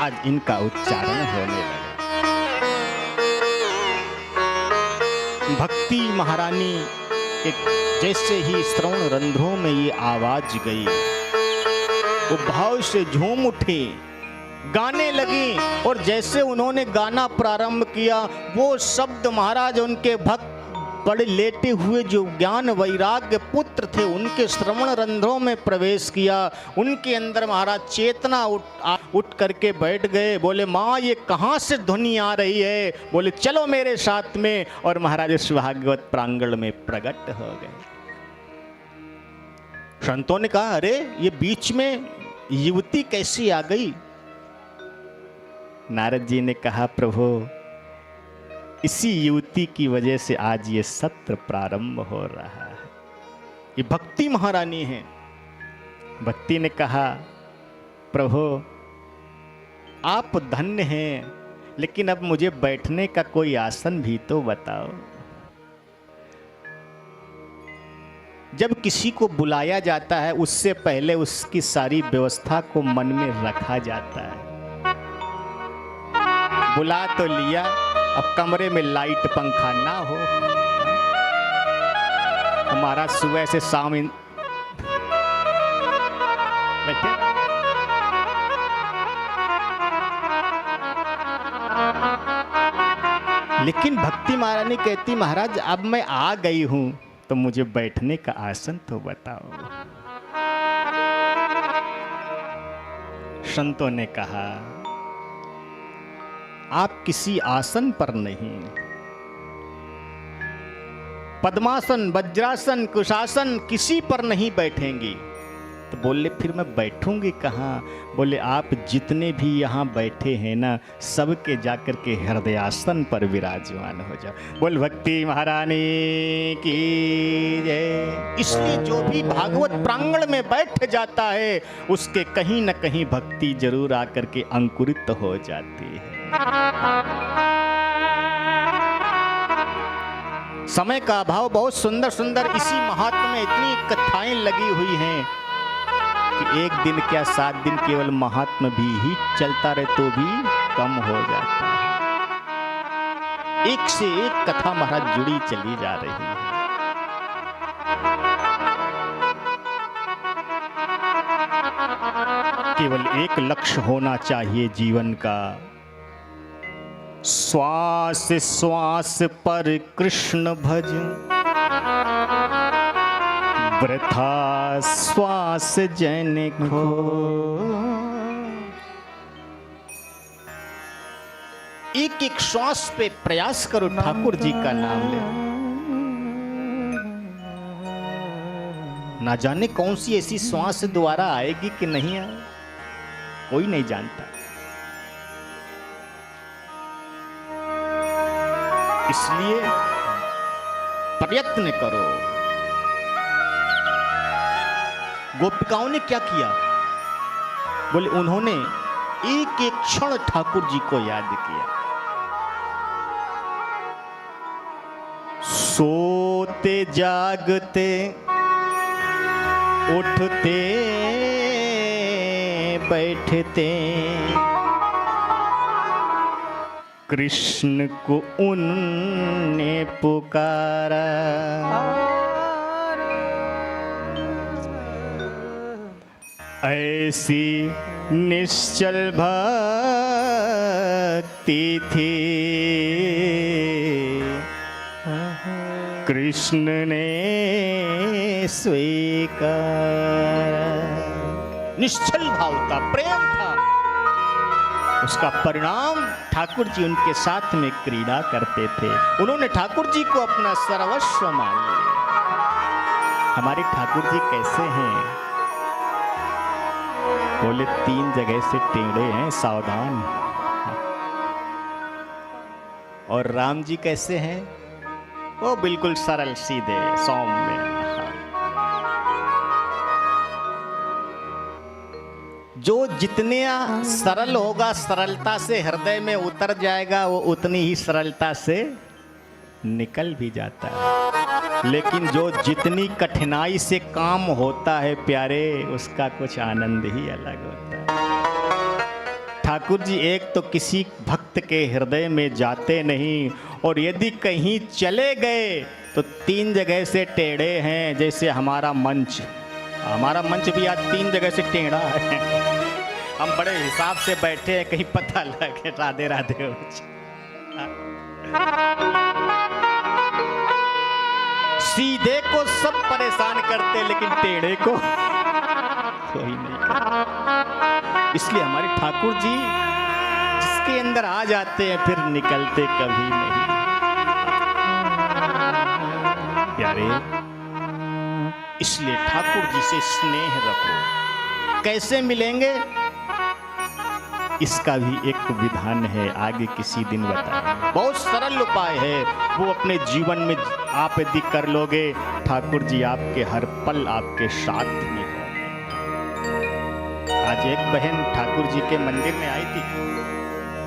आज इनका उच्चारण होने लगा। भक्ति महारानी के जैसे ही श्रवण रंध्रों में ये आवाज गई, वो भाव से झूम उठे, गाने लगी। और जैसे उन्होंने गाना प्रारंभ किया, वो शब्द महाराज उनके भक्त बड़े लेटे हुए जो ज्ञान वैराग्य पुत्र थे उनके श्रवण रंध्रों में प्रवेश किया। उनके अंदर महाराज चेतना उठ करके बैठ गए। बोले, माँ ये कहाँ से ध्वनि आ रही है? बोले, चलो मेरे साथ में। और महाराज इस भागवत प्रांगण में प्रकट हो गए। संतों ने कहा, अरे ये बीच में युवती कैसी आ गई? नारद जी ने कहा, प्रभु इसी युवती की वजह से आज ये सत्र प्रारंभ हो रहा है। ये भक्ति महारानी है। भक्ति ने कहा, प्रभु आप धन्य हैं, लेकिन अब मुझे बैठने का कोई आसन भी तो बताओ। जब किसी को बुलाया जाता है उससे पहले उसकी सारी व्यवस्था को मन में रखा जाता है। बुला तो लिया, अब कमरे में लाइट पंखा ना हो, हमारा सुबह से शाम बैठे लेकिन भक्ति महारानी कहती महाराज अब मैं आ गई हूं तो मुझे बैठने का आसन तो बताओ। संतों ने कहा आप किसी आसन पर नहीं, पद्मासन, वज्रासन, कुशासन किसी पर नहीं बैठेंगी। तो बोले फिर मैं बैठूंगी कहाँ? बोले आप जितने भी यहाँ बैठे हैं ना, सबके जाकर के हृदयासन पर विराजमान हो जाओ। बोल भक्ति महारानी की जय। इसलिए जो भी भागवत प्रांगण में बैठ जाता है उसके कहीं न कहीं भक्ति जरूर आकर के अंकुरित हो जाती है। समय का अभाव, बहुत सुंदर सुंदर इसी महात्म्य में इतनी कथाएं लगी हुई हैं कि एक दिन क्या 7 दिन केवल महात्मा भी ही चलता रहे तो भी कम हो जाता है। एक से एक कथा महाराज जुड़ी चली जा रही है। केवल एक लक्ष्य होना चाहिए जीवन का, श्वास श्वास पर कृष्ण भज, वृथा श्वास जन खो। एक एक श्वास पे प्रयास करो ठाकुर जी का नाम ले। ना जाने कौन सी ऐसी श्वास दोबारा आएगी कि नहीं आए, कोई नहीं जानता। इसलिए प्रयत्न करो। गोपिकाओं ने क्या किया? बोले उन्होंने एक एक क्षण ठाकुर जी को याद किया। सोते जागते उठते बैठते कृष्ण को उनने पुकारा। ऐसी निश्चल भक्ति थी कृष्ण ने स्वीकारा। निश्चल भाव था, प्रेम था, उसका परिणाम ठाकुर जी उनके साथ में क्रीड़ा करते थे। उन्होंने ठाकुर जी को अपना सर्वस्व मान लिया। हमारे ठाकुर जी कैसे हैं? बोले 3 जगह से टेढ़े हैं, सावधान। और राम जी कैसे हैं? वो बिल्कुल सरल सीधे सौम्य। जो जितने सरल होगा, सरलता से हृदय में उतर जाएगा, वो उतनी ही सरलता से निकल भी जाता है। लेकिन जो जितनी कठिनाई से काम होता है प्यारे, उसका कुछ आनंद ही अलग होता है। ठाकुर जी एक तो किसी भक्त के हृदय में जाते नहीं, और यदि कहीं चले गए तो 3 जगह से टेढ़े हैं। जैसे हमारा मंच भी आज 3 जगह से टेढ़ा है। हम बड़े हिसाब से बैठे हैं, कहीं पता लगे राधे राधे हो। सीधे को सब परेशान करते, लेकिन टेढ़े को कोई नहीं करता। इसलिए हमारे ठाकुर जी जिसके अंदर आ जाते हैं फिर निकलते कभी नहीं। प्यारे, इसलिए ठाकुर जी से स्नेह रखो। कैसे मिलेंगे इसका भी एक विधान है, आगे किसी दिन बताएंगे। बहुत सरल उपाय है, वो अपने जीवन में आप यदि कर लोगे, ठाकुर जी आपके हर पल आपके साथ में होंगे। आज एक बहन ठाकुर जी के मंदिर में आई थी।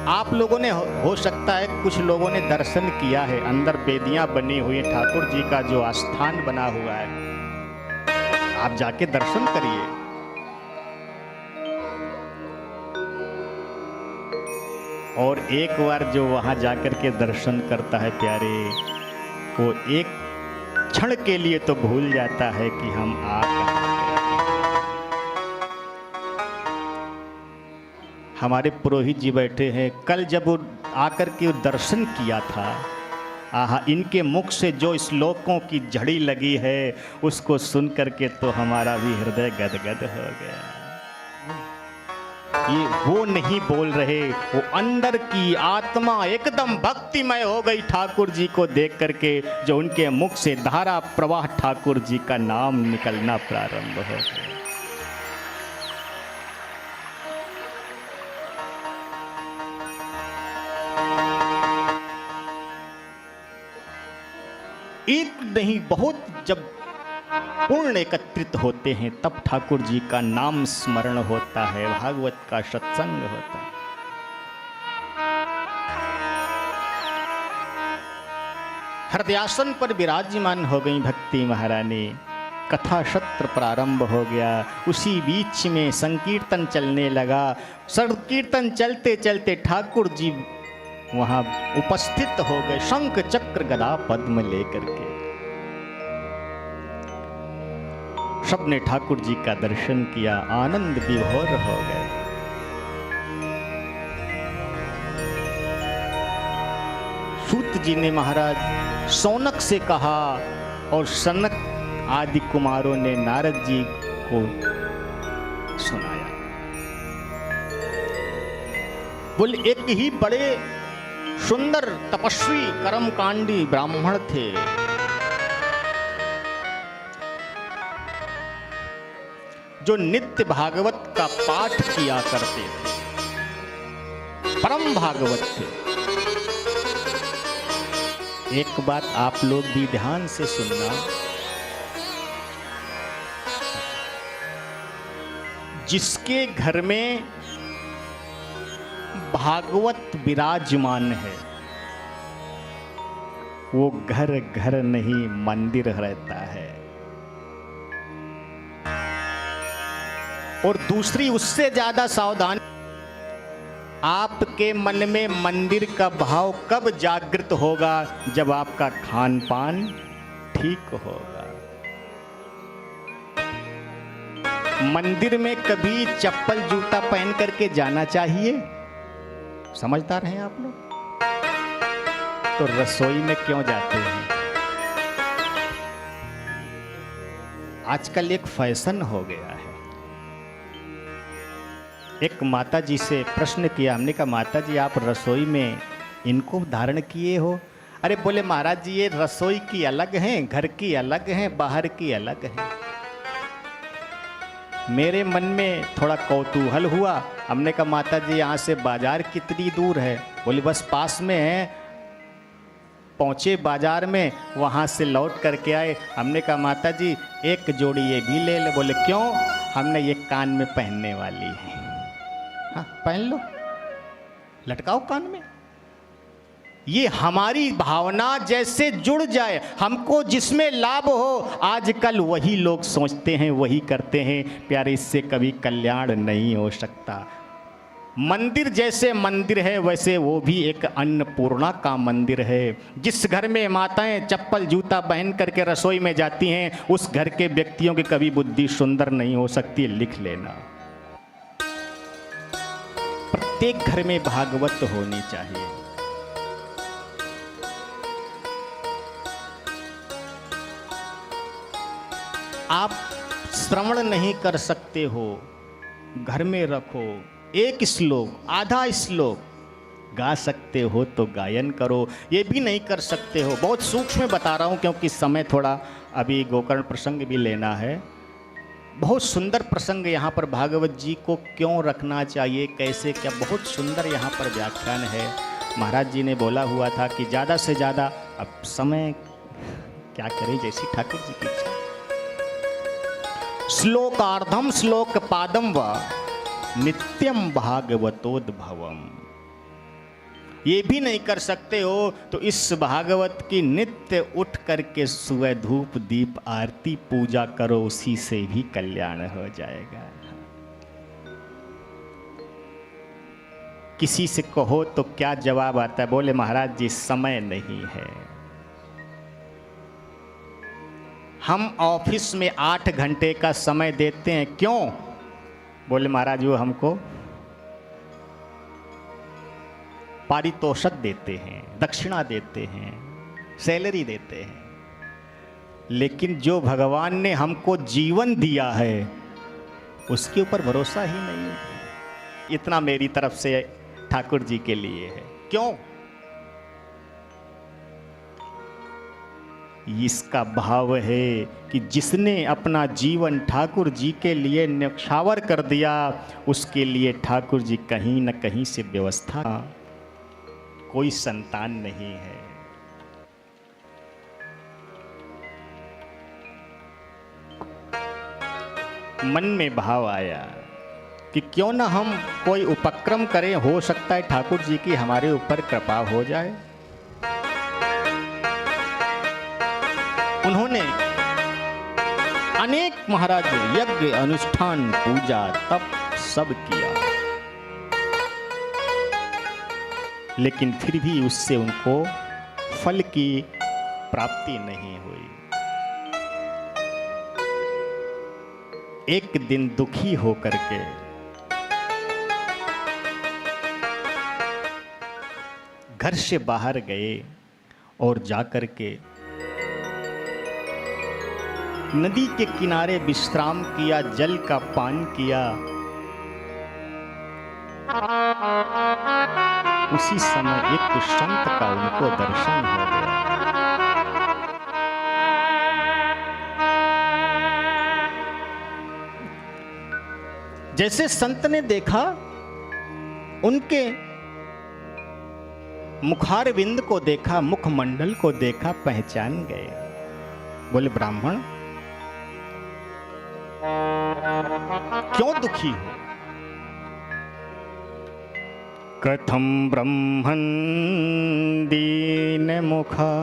आप लोगों ने हो सकता है कुछ लोगों ने दर्शन किया है। अंदर बेदियां बनी हुई, ठाकुर जी का जो आस्थान बना हुआ है, आप जाके दर्शन करिए। और एक बार जो वहां जाकर के दर्शन करता है प्यारे, वो एक क्षण के लिए तो भूल जाता है कि हम आ कहाँ गए। हमारे पुरोहित जी बैठे हैं, कल जब वो आकर के दर्शन किया था, आहा, इनके मुख से जो श्लोकों की झड़ी लगी है उसको सुन करके तो हमारा भी हृदय गदगद हो गया। ये वो नहीं बोल रहे, वो अंदर की आत्मा एकदम भक्तिमय हो गई ठाकुर जी को देख करके, जो उनके मुख से धारा प्रवाह ठाकुर जी का नाम निकलना प्रारंभ हो गया। एक नहीं, बहुत जब पूर्ण एकत्रित होते हैं तब ठाकुर जी का नाम स्मरण होता है, भागवत का सत्संग होता है। हृदयासन पर विराजमान हो गई भक्ति महारानी, कथा सत्र प्रारंभ हो गया। उसी बीच में संकीर्तन चलने लगा। संकीर्तन चलते चलते ठाकुर जी वहां उपस्थित हो गए, शंख चक्र गदा पद्म लेकर के। सबने ठाकुर जी का दर्शन किया, आनंद विभोर हो गए। सूत जी ने महाराज सौनक से कहा और सनक आदि कुमारों ने नारद जी को सुनाया। बोले एक ही बड़े सुंदर तपस्वी कर्मकांडी ब्राह्मण थे, जो नित्य भागवत का पाठ किया करते थे, परम भागवत थे। एक बात आप लोग भी ध्यान से सुनना, जिसके घर में भागवत विराजमान है वो घर घर नहीं मंदिर रहता है। और दूसरी उससे ज्यादा सावधान, आपके मन में मंदिर का भाव कब जागृत होगा? जब आपका खान पान ठीक होगा। मंदिर में कभी चप्पल जूता पहन करके जाना चाहिए? समझदार हैं आप लोग? तो रसोई में क्यों जाते हैं? आजकल एक फैशन हो गया है। एक माता जी से प्रश्न किया हमने, कहा माता जी आप रसोई में इनको धारण किए हो? अरे बोले महाराज जी ये रसोई की अलग हैं, घर की अलग हैं, बाहर की अलग हैं। मेरे मन में थोड़ा कौतूहल हुआ। हमने कहा माता जी यहाँ से बाजार कितनी दूर है? बोली बस पास में है। पहुँचे बाजार में, वहाँ से लौट करके आए। हमने कहा माता जी एक जोड़ी ये भी ले ले। बोले क्यों? हमने ये कान में पहनने वाली है। हाँ पहन लो, लटकाओ कान में। ये हमारी भावना जैसे जुड़ जाए, हमको जिसमें लाभ हो, आजकल वही लोग सोचते हैं, वही करते हैं। प्यारे इससे कभी कल्याण नहीं हो सकता। मंदिर जैसे मंदिर है वैसे वो भी एक अन्नपूर्णा का मंदिर है। जिस घर में माताएं चप्पल जूता पहन करके रसोई में जाती हैं, उस घर के व्यक्तियों की कभी बुद्धि सुंदर नहीं हो सकती। लिख लेना, प्रत्येक घर में भागवत होनी चाहिए। आप श्रवण नहीं कर सकते हो, घर में रखो। एक श्लोक, आधा श्लोक गा सकते हो तो गायन करो। ये भी नहीं कर सकते हो, बहुत सूक्ष्म में बता रहा हूँ क्योंकि समय थोड़ा, अभी गोकर्ण प्रसंग भी लेना है। बहुत सुंदर प्रसंग यहाँ पर, भागवत जी को क्यों रखना चाहिए, कैसे क्या, बहुत सुंदर यहाँ पर व्याख्यान है। महाराज जी ने बोला हुआ था कि ज़्यादा से ज़्यादा, अब समय क्या करें, जैसी ठाकुर जी की इच्छा। श्लोकार्धम श्लोक पादम व नित्यम भागवतोद्भवम। ये भी नहीं कर सकते हो तो इस भागवत की नित्य उठ करके सुबह धूप दीप आरती पूजा करो, उसी से भी कल्याण हो जाएगा। किसी से कहो तो क्या जवाब आता है? बोले महाराज जी समय नहीं है। हम ऑफिस में 8 घंटे का समय देते हैं, क्यों? बोले महाराज वो हमको पारितोषिक देते हैं, दक्षिणा देते हैं, सैलरी देते हैं। लेकिन जो भगवान ने हमको जीवन दिया है उसके ऊपर भरोसा ही नहीं है। इतना मेरी तरफ से ठाकुर जी के लिए है। क्यों? इसका भाव है कि जिसने अपना जीवन ठाकुर जी के लिए न्यौछावर कर दिया, उसके लिए ठाकुर जी कहीं न कहीं से व्यवस्था, कोई संतान नहीं है। मन में भाव आया कि क्यों ना हम कोई उपक्रम करें, हो सकता है ठाकुर जी की हमारे ऊपर कृपा हो जाए। उन्होंने अनेक महाराज यज्ञ अनुष्ठान पूजा तप सब किया, लेकिन फिर भी उससे उनको फल की प्राप्ति नहीं हुई। एक दिन दुखी होकर के घर से बाहर गए और जाकर के नदी के किनारे विश्राम किया, जल का पान किया। उसी समय एक संत का उनको दर्शन हो गया। जैसे संत ने देखा, उनके मुखारविंद को देखा, मुखमंडल को देखा, पहचान गए। बोले ब्राह्मण क्यों दुखी हो? कथम ब्रह्मन् दीन मुखा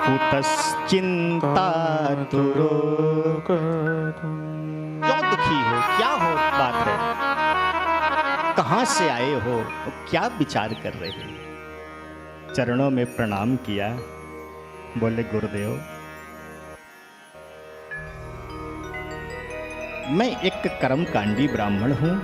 कुतश्चिंता तुरो। क्यों दुखी हो? क्या हो बात है? कहां से आए हो? क्या विचार कर रहे हो? चरणों में प्रणाम किया। बोले गुरुदेव मैं एक कर्मकांडी ब्राह्मण हूं,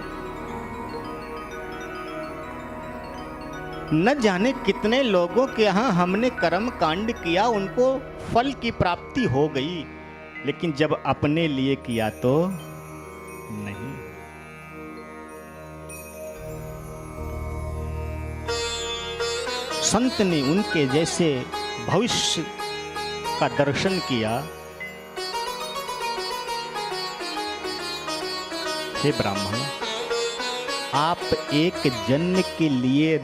न जाने कितने लोगों के यहां हमने कर्म कांड किया, उनको फल की प्राप्ति हो गई, लेकिन जब अपने लिए किया तो नहीं। संत ने उनके जैसे भविष्य का दर्शन किया। हे ब्राह्मण, आप एक जन्म के लिए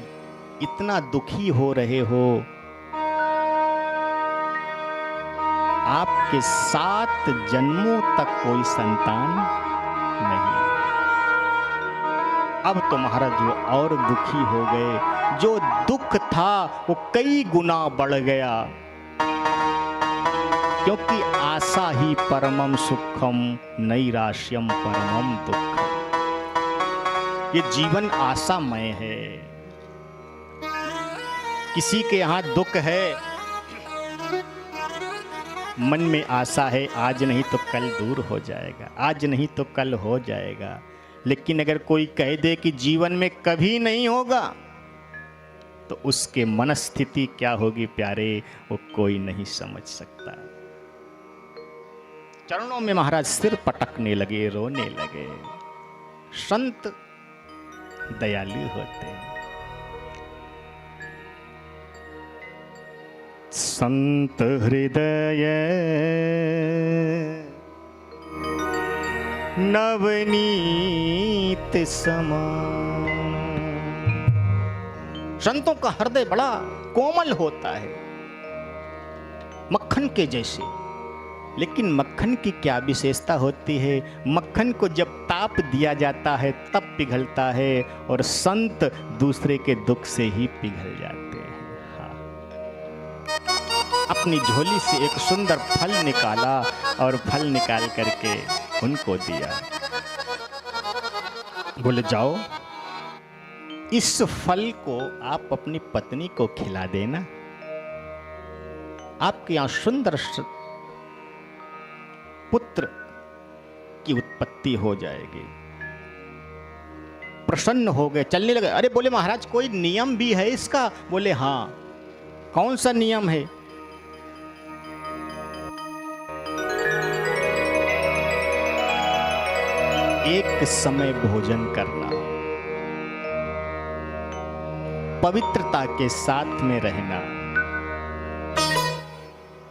इतना दुखी हो रहे हो, आपके 7 जन्मों तक कोई संतान नहीं। अब तो महाराज वो और दुखी हो गए। जो दुख था वो कई गुना बढ़ गया, क्योंकि आशा ही परमम सुखम नैराश्यम परमम दुखम। ये जीवन आशामय है। किसी के यहां दुख है, मन में आशा है आज नहीं तो कल दूर हो जाएगा, आज नहीं तो कल हो जाएगा। लेकिन अगर कोई कह दे कि जीवन में कभी नहीं होगा, तो उसके मनस्थिति क्या होगी प्यारे, वो कोई नहीं समझ सकता। चरणों में महाराज सिर पटकने लगे, रोने लगे। संत दयालु होते हैं। संत हृदय नवनीत समान। संतों का हृदय बड़ा कोमल होता है, मक्खन के जैसे, लेकिन मक्खन की क्या विशेषता होती है? मक्खन को जब ताप दिया जाता है तब पिघलता है, और संत दूसरे के दुख से ही पिघल जाते हैं। हाँ। अपनी झोली से एक सुंदर फल निकाला और फल निकाल करके उनको दिया। बोले जाओ, इस फल को आप अपनी पत्नी को खिला देना, आपके यहां सुंदर पुत्र की उत्पत्ति हो जाएगी। प्रसन्न हो गए, चलने लगे। अरे बोले महाराज कोई नियम भी है इसका? बोले हाँ। कौन सा नियम है? एक समय भोजन करना, पवित्रता के साथ में रहना,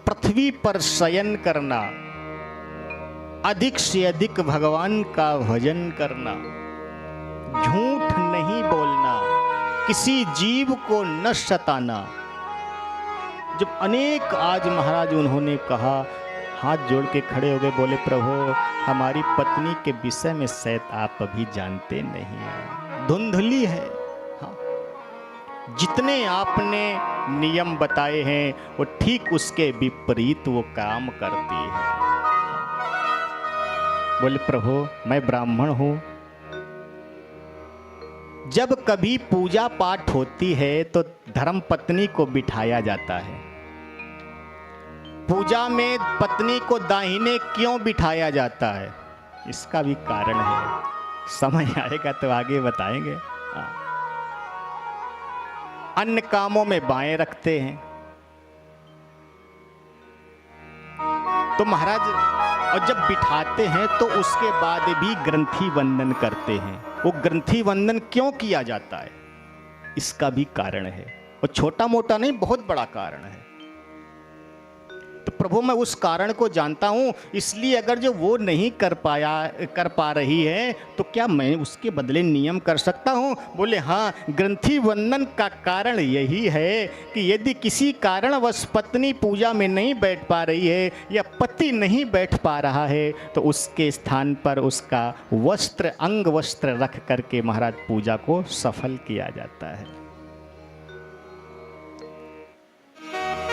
पृथ्वी पर शयन करना, अधिक से अधिक भगवान का भजन करना, झूठ नहीं बोलना, किसी जीव को न सताना। जब अनेक आज महाराज उन्होंने कहा, हाथ जोड़ के खड़े हो गए, बोले प्रभु हमारी पत्नी के विषय में शायद आप अभी जानते नहीं हैं, धुंधली है। हाँ। जितने आपने नियम बताए हैं वो ठीक उसके विपरीत वो काम करती है। बोले प्रभु मैं ब्राह्मण हूं, जब कभी पूजा पाठ होती है तो धर्म पत्नी को बिठाया जाता है। पूजा में पत्नी को दाहिने क्यों बिठाया जाता है? इसका भी कारण है, समय आएगा तो आगे बताएंगे। अन्य कामों में बाएं रखते हैं। तो महाराज और जब बिठाते हैं तो उसके बाद भी ग्रंथि वंदन करते हैं। वो ग्रंथि वंदन क्यों किया जाता है? इसका भी कारण है, और छोटा मोटा नहीं, बहुत बड़ा कारण है। तो प्रभु मैं उस कारण को जानता हूं, इसलिए अगर जो वो नहीं कर पा रही है तो क्या मैं उसके बदले नियम कर सकता हूं? बोले हाँ, ग्रंथि वंदन का कारण यही है कि यदि किसी कारणवश पत्नी पूजा में नहीं बैठ पा रही है या पति नहीं बैठ पा रहा है तो उसके स्थान पर उसका वस्त्र, अंग वस्त्र रख करके महाराज पूजा को सफल किया जाता है।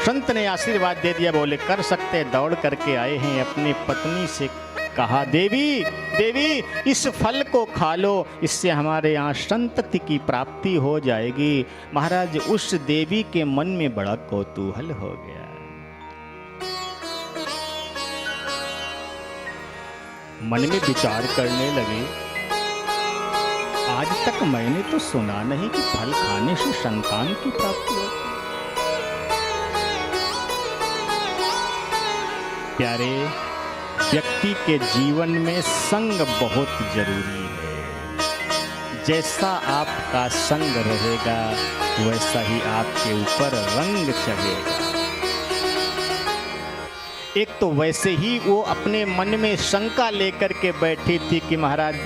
संत ने आशीर्वाद दे दिया, बोले कर सकते। दौड़ करके आए हैं, अपनी पत्नी से कहा देवी देवी इस फल को खा लो, इससे हमारे यहाँ संतति की प्राप्ति हो जाएगी। महाराज उस देवी के मन में बड़ा कौतूहल हो गया। मन में विचार करने लगे, आज तक मैंने तो सुना नहीं कि फल खाने से संतान की प्राप्ति होती। प्यारे, व्यक्ति के जीवन में संग बहुत जरूरी है। जैसा आपका संग रहेगा वैसा ही आपके ऊपर रंग चढ़ेगा। एक तो वैसे ही वो अपने मन में शंका लेकर के बैठी थी कि महाराज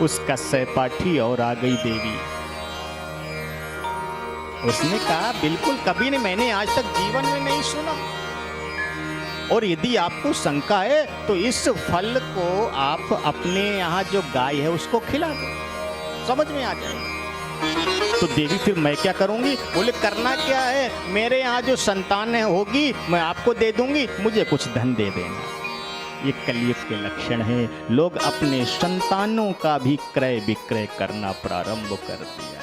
उसका सहपाठी और आ गई देवी। उसने कहा बिल्कुल कभी नहीं, मैंने आज तक जीवन में नहीं सुना। और यदि आपको शंका है तो इस फल को आप अपने यहाँ जो गाय है उसको खिला दो, समझ में आ जाएगा। तो देवी फिर मैं क्या करूंगी? बोले करना क्या है, मेरे यहाँ जो संतान है होगी मैं आपको दे दूंगी, मुझे कुछ धन दे देना। ये कलयुग के लक्षण है। लोग अपने संतानों का भी क्रय विक्रय करना प्रारंभ कर दिया।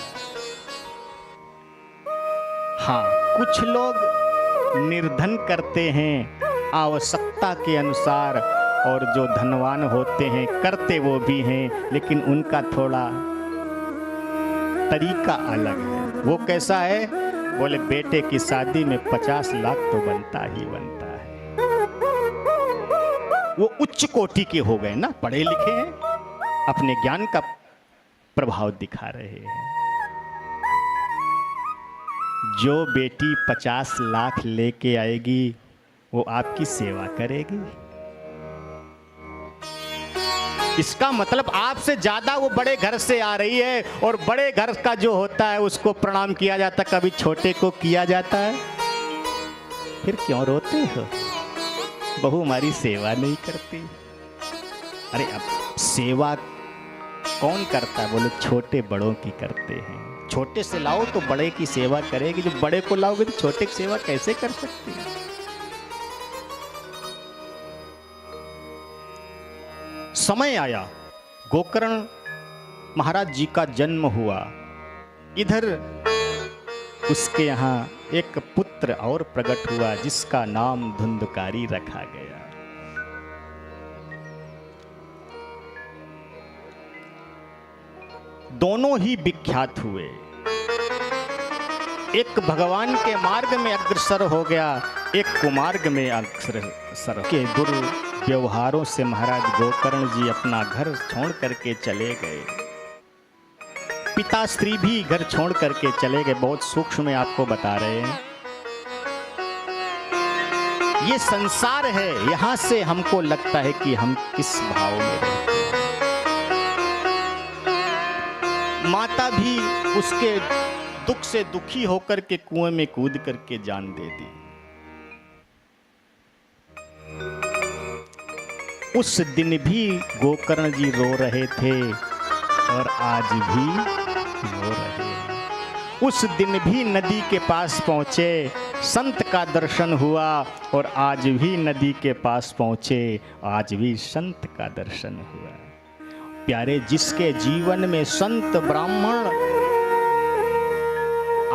हाँ, कुछ लोग निर्धन करते हैं आवश्यकता के अनुसार, और जो धनवान होते हैं करते वो भी हैं, लेकिन उनका थोड़ा तरीका अलग है। वो कैसा है? बोले बेटे की शादी में 50 लाख तो बनता ही बनता है। वो उच्च कोटि के हो गए ना, पढ़े लिखे हैं, अपने ज्ञान का प्रभाव दिखा रहे हैं। जो बेटी 50 लाख लेके आएगी वो आपकी सेवा करेगी। इसका मतलब आपसे ज्यादा वो बड़े घर से आ रही है, और बड़े घर का जो होता है उसको प्रणाम किया जाता, कभी छोटे को किया जाता है। फिर क्यों रोते हो? बहू हमारी सेवा नहीं करती। अरे अब सेवा कौन करता है? बोले छोटे बड़ों की करते हैं। छोटे से लाओ तो बड़े की सेवा करेगी, जो बड़े को लाओगे तो छोटे की सेवा कैसे कर सकती है? समय आया, गोकर्ण महाराज जी का जन्म हुआ। इधर उसके यहाँ एक पुत्र और प्रकट हुआ जिसका नाम धुंधकारी रखा गया। दोनों ही विख्यात हुए। एक भगवान के मार्ग में अग्रसर हो गया, एक कुमार्ग में अग्रसर के दुर्व्यवहारों से महाराज गोकर्ण जी अपना घर छोड़ करके चले गए। पिता स्त्री भी घर छोड़ करके चले गए। बहुत सूक्ष्म में आपको बता रहे हैं। ये संसार है, यहां से हमको लगता है कि हम किस भाव में रहते हैं। माता भी उसके दुख से दुखी होकर के कुएं में कूद करके जान दे दी। उस दिन भी गोकर्ण जी रो रहे थे और आज भी रो रहे हैं। उस दिन भी नदी के पास पहुंचे, संत का दर्शन हुआ और आज भी नदी के पास पहुंचे, आज भी संत का दर्शन हुआ। प्यारे, जिसके जीवन में संत ब्राह्मण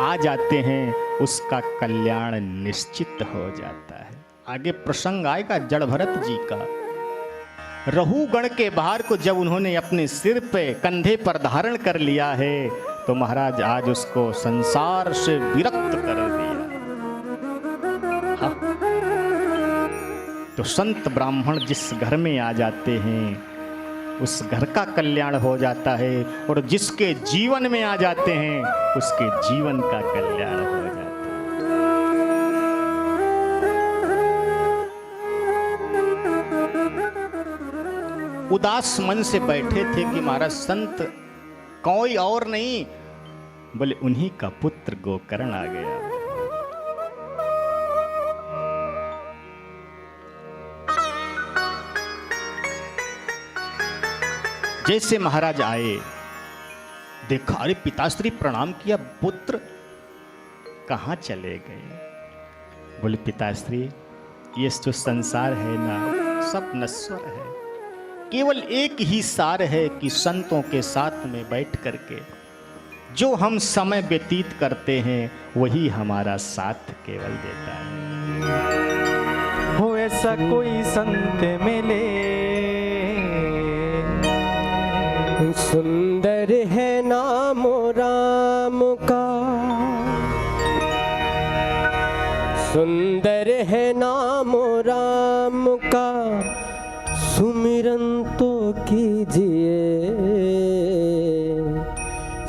आ जाते हैं उसका कल्याण निश्चित हो जाता है। आगे प्रसंग आएगा जड़ भरत जी का। रहुगण के भार को जब उन्होंने अपने सिर पे कंधे पर धारण कर लिया है तो महाराज आज उसको संसार से विरक्त कर दिया। हाँ। तो संत ब्राह्मण जिस घर में आ जाते हैं उस घर का कल्याण हो जाता है, और जिसके जीवन में आ जाते हैं उसके जीवन का कल्याण हो जाता है। उदास मन से बैठे थे कि महाराज संत कोई और नहीं, बोले उन्हीं का पुत्र गोकर्ण आ गया। जैसे महाराज आए, देखा, अरे पिताश्री प्रणाम किया, पुत्र कहाँ चले गए? बोले पिताश्री, ये जो संसार है ना सब नश्वर है, केवल एक ही सार है कि संतों के साथ में बैठ करके जो हम समय व्यतीत करते हैं वही हमारा साथ केवल देता है। हो ऐसा कोई संत मिले, सुंदर है नाम राम का, सुंदर है नाम राम का, सुमिरन तो कीजिए,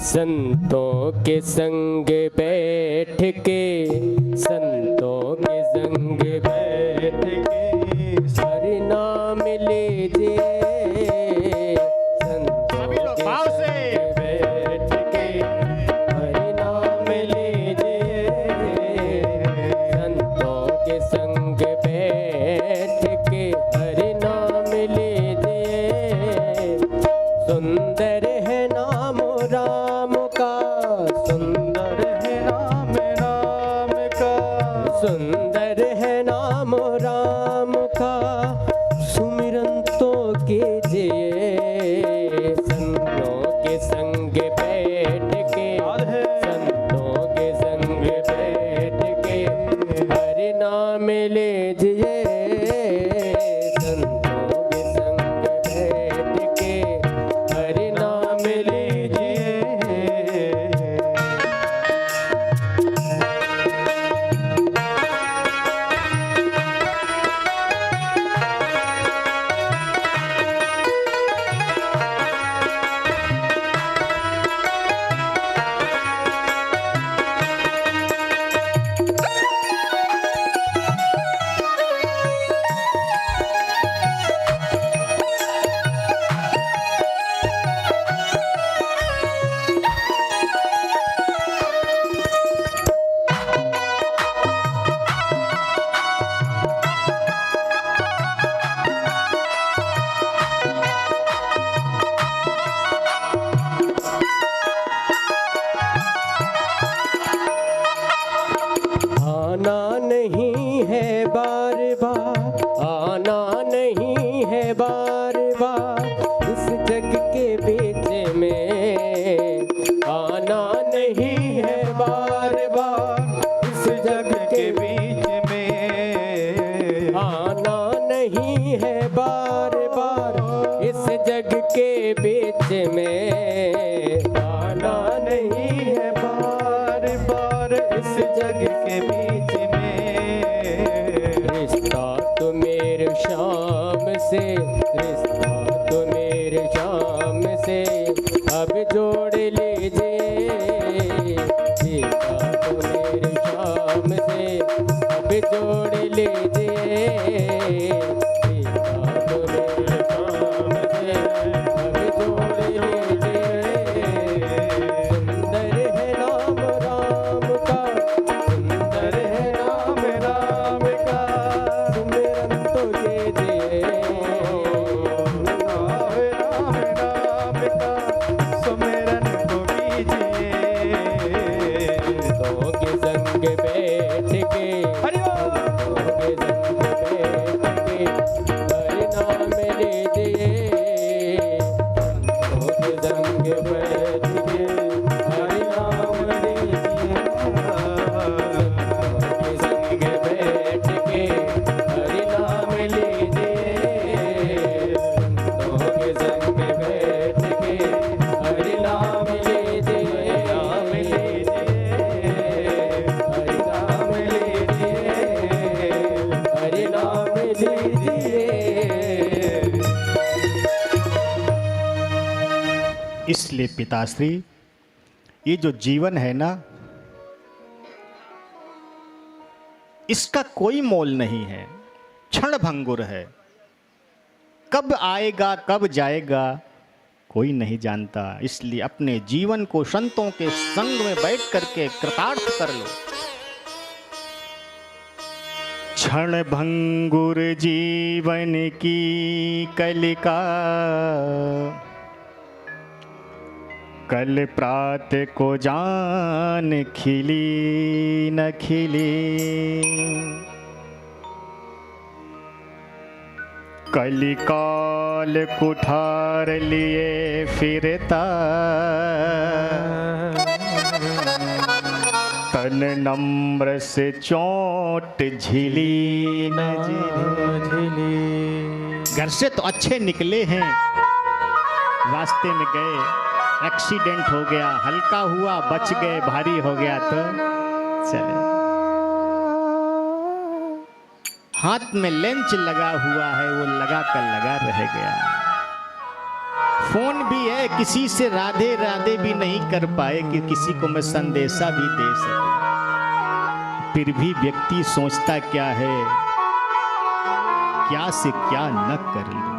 संतों के संग बैठ के, संतों के संग बैठ के हरि नाम लीजिए, भाव से बैठ के हरि नाम लीजिए, संतों के संग बैठ के हरि नाम लीजिए, सुंदर है नाम राम का, सुंदर है नाम राम का, सुंदर है नाम राम का, सुमिरन तो कीजिए, संतों के संग बैठ के, संतों के संग बैठ के हरि नाम लीजिए, संतों के संग बैठ के हरि नाम लीजिए। आना नहीं है बार बार, आना नहीं है बार बार इस जग के बीच में, आना नहीं है बार बार इस जग के बीच में, आना नहीं है बार बार इस जग के बीच में, आना नहीं है बार बार इस जग के बीच में। रिश्ता तो मेरे शाम से, रिश्ता तो मेरे शाम से अब जोड़ लीजिए, रिश्ता तो मेरे शाम से अब जोड़ लीजिए, रिश्ता तो मेरे शाम से अब जोड़ लीजिए। सुंदर है नाम राम का, सुंदर है नाम राम का, सुमिरन तो कीजिए, राम राम का सुमिरन को कीजिए। तो के संग बैठ के, तो के संग बैठ के हरि नाम लीजिए, तो के संग बैठ के हरि नाम लीजिए, तो के संग बैठ के हरि नाम लीजिए, तो के संग बैठ के हरि नाम लीजिए, हरि नाम लीजिए, हरि नाम लीजिए। इसलिए पिताश्री, ये जो जीवन है ना, इसका कोई मोल नहीं है, क्षण भंगुर है। कब आएगा कब जाएगा कोई नहीं जानता। इसलिए अपने जीवन को संतों के संग में बैठ करके कृतार्थ कर लो। क्षण भंगुर जीवन की कलिका, कल प्रात को जान खिली न खिली, कलिकाल कुठार लिए फिरता, तन नम्र से चोट झिली न झिली। घर से तो अच्छे निकले हैं, रास्ते में गए, एक्सीडेंट हो गया, हल्का हुआ बच गए, भारी हो गया तो चले। हाथ में लेंच लगा हुआ है, वो लगा कर लगा रह गया। फोन भी है, किसी से राधे राधे भी नहीं कर पाए कि किसी को मैं संदेशा भी दे सकूं। फिर भी व्यक्ति सोचता क्या है, क्या से क्या न कर लूं।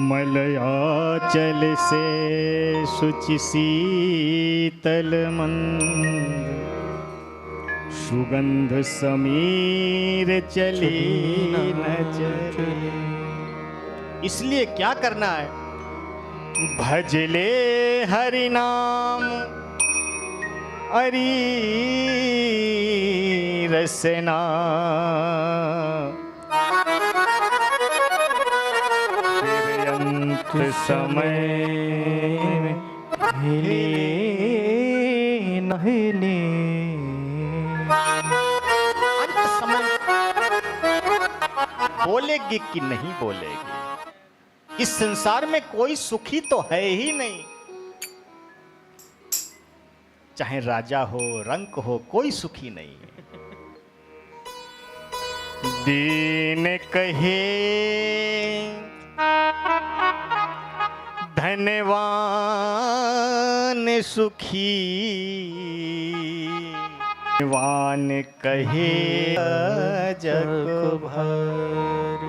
मलयाचल से शुचि शीतल मंद, सुगंध समीर चली न चली। इसलिए क्या करना है, भजले हरि नाम हरि रसना, समय हिले नहिले, अंत समय बोलेगी कि नहीं बोलेगी। इस संसार में कोई सुखी तो है ही नहीं, चाहे राजा हो रंक हो, कोई सुखी नहीं है। दीन कहे धनवान सुखी, धनवान कहे जग भर।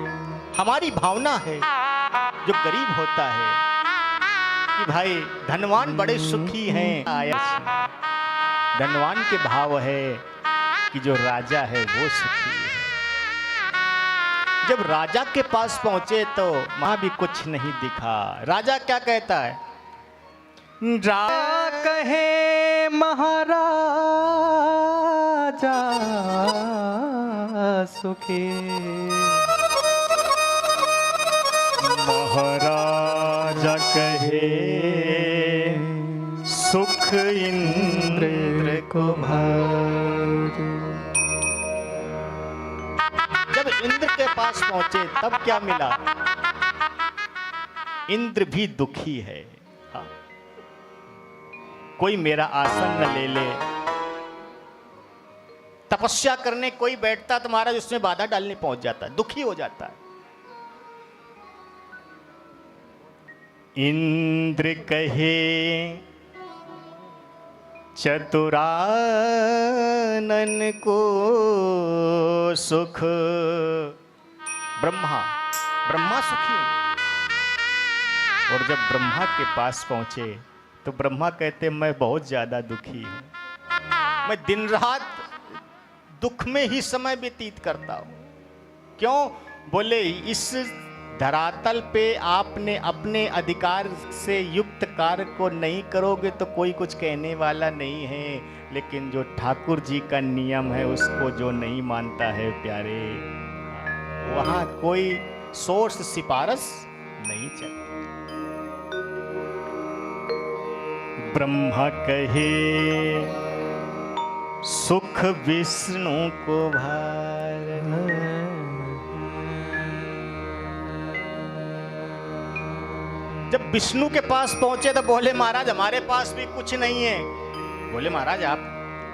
हमारी भावना है जो गरीब होता है कि भाई धनवान बड़े सुखी हैं, धनवान के भाव है कि जो राजा है वो सुखी है। जब राजा के पास पहुंचे तो वहां भी कुछ नहीं दिखा। राजा क्या कहता है, कहे महाराजा सुखी। महाराजा कहे सुख इंद्र को भारी। जब इंद्र के पास पहुंचे तब क्या मिला? इंद्र भी दुखी है। हाँ। कोई मेरा आसन न ले ले। तपस्या करने कोई बैठता तो महाराज उसमें बाधा डालने पहुंच जाता है, दुखी हो जाता है। इंद्र कहे चतुरानन को सुख। ब्रह्मा सुखी। और जब ब्रह्मा के पास पहुंचे तो ब्रह्मा कहते मैं बहुत ज्यादा दुखी हूं, मैं दिन रात दुख में ही समय व्यतीत करता हूं। क्यों? बोले इस धरातल पे आपने अपने अधिकार से युक्त कार्य को नहीं करोगे तो कोई कुछ कहने वाला नहीं है, लेकिन जो ठाकुर जी का नियम है उसको जो नहीं मानता है प्यारे, वहां कोई सोर्स सिफारिश नहीं चलती। ब्रह्मा कहे सुख विष्णु को भार। जब विष्णु के पास पहुंचे तो बोले महाराज हमारे पास भी कुछ नहीं है। बोले महाराज आप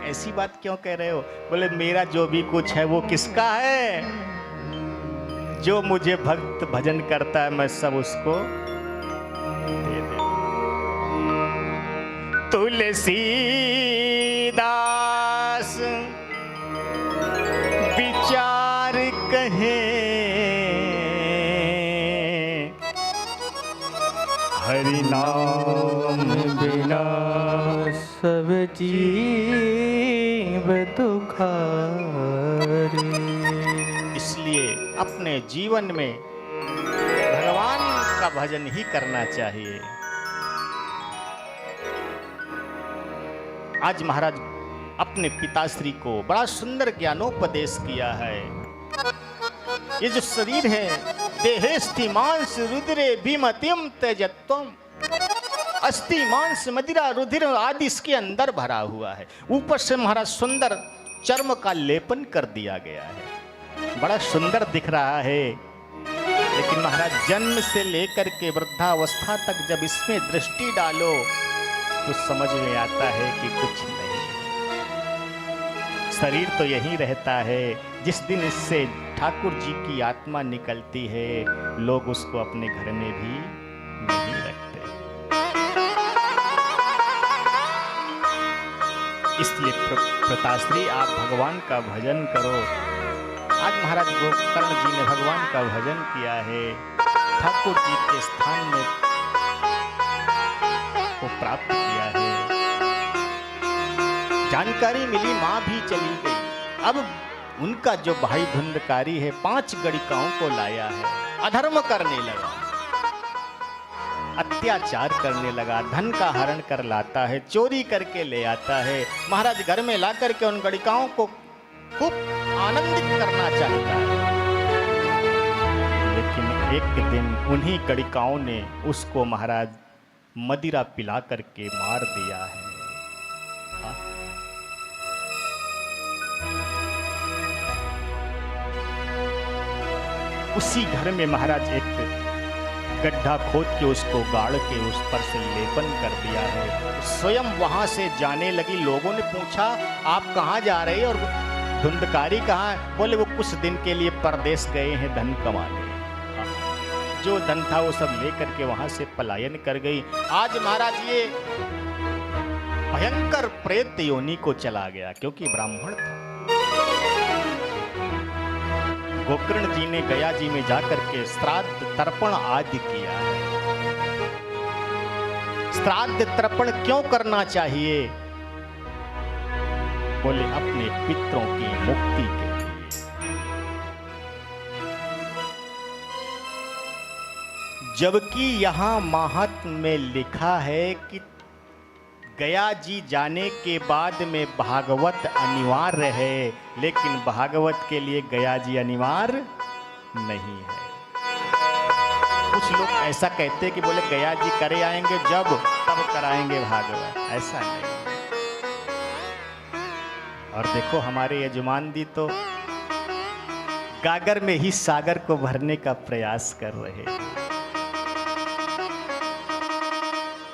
ऐसी बात क्यों कह रहे हो? बोले मेरा जो भी कुछ है वो किसका है? जो मुझे भक्त भजन करता है मैं सब उसको दे दे। तुलसीदास विचार कहे हरि नाम बिना सब जीव दुखारे। इसलिए अपने जीवन में भगवान का भजन ही करना चाहिए। आज महाराज अपने पिताश्री को बड़ा सुंदर ज्ञानोपदेश किया है। ये जो शरीर है देहेस्थि मांस रुधिरे भीमतिम तेजत्वम, अस्थि मांस मदिरा रुधिर आदि इसके अंदर भरा हुआ है। ऊपर से महाराज सुंदर चर्म का लेपन कर दिया गया है, बड़ा सुंदर दिख रहा है। लेकिन महाराज जन्म से लेकर के वृद्धावस्था तक जब इसमें दृष्टि डालो तो समझ में आता है कि कुछ नहीं। शरीर तो यही रहता है। जिस दिन इससे ठाकुर जी की आत्मा निकलती है लोग उसको अपने घर में भी नहीं रखते। इसलिए प्रताश्री आप भगवान का भजन करो। आज महाराज गोकर्ण जी ने भगवान का भजन किया है, ठाकुर जी के स्थान में को प्राप्त किया है। जानकारी मिली, मां भी चली गई। अब उनका जो भाई धुंधकारी है 5 गणिकाओं को लाया है, अधर्म करने लगा, अत्याचार करने लगा, धन का हरण कर लाता है, चोरी करके ले आता है। महाराज घर में ला करके उन गणिकाओं को खूब आनंदित करना चाहता है, लेकिन एक दिन उन्हीं गणिकाओं ने उसको महाराज मदिरा पिला करके मार दिया है। उसी घर में महाराज एक गड्ढा खोद के उसको गाड़ के उस पर से लेपन कर दिया है। स्वयं वहां से जाने लगी। लोगों ने पूछा आप कहाँ जा रहे हैं और धुंधकारी कहाँ है? बोले वो कुछ दिन के लिए परदेश गए हैं धन कमाने। जो धन था वो सब लेकर के वहां से पलायन कर गई। आज महाराज ये भयंकर प्रेत योनि को चला गया क्योंकि ब्राह्मण था। गोकर्ण जी ने गया जी में जाकर के श्राद्ध तर्पण आदि किया है। श्राद्ध तर्पण क्यों करना चाहिए? बोले अपने पितरों की मुक्ति के लिए। जबकि यहां महात्म्य में लिखा है कि गया जी जाने के बाद में भागवत अनिवार्य है, लेकिन भागवत के लिए गया जी अनिवार्य नहीं है। कुछ लोग ऐसा कहते हैं कि बोले गया जी करे आएंगे जब तब कराएंगे भागवत, ऐसा नहीं। और देखो हमारे यजमान जी तो गागर में ही सागर को भरने का प्रयास कर रहे हैं।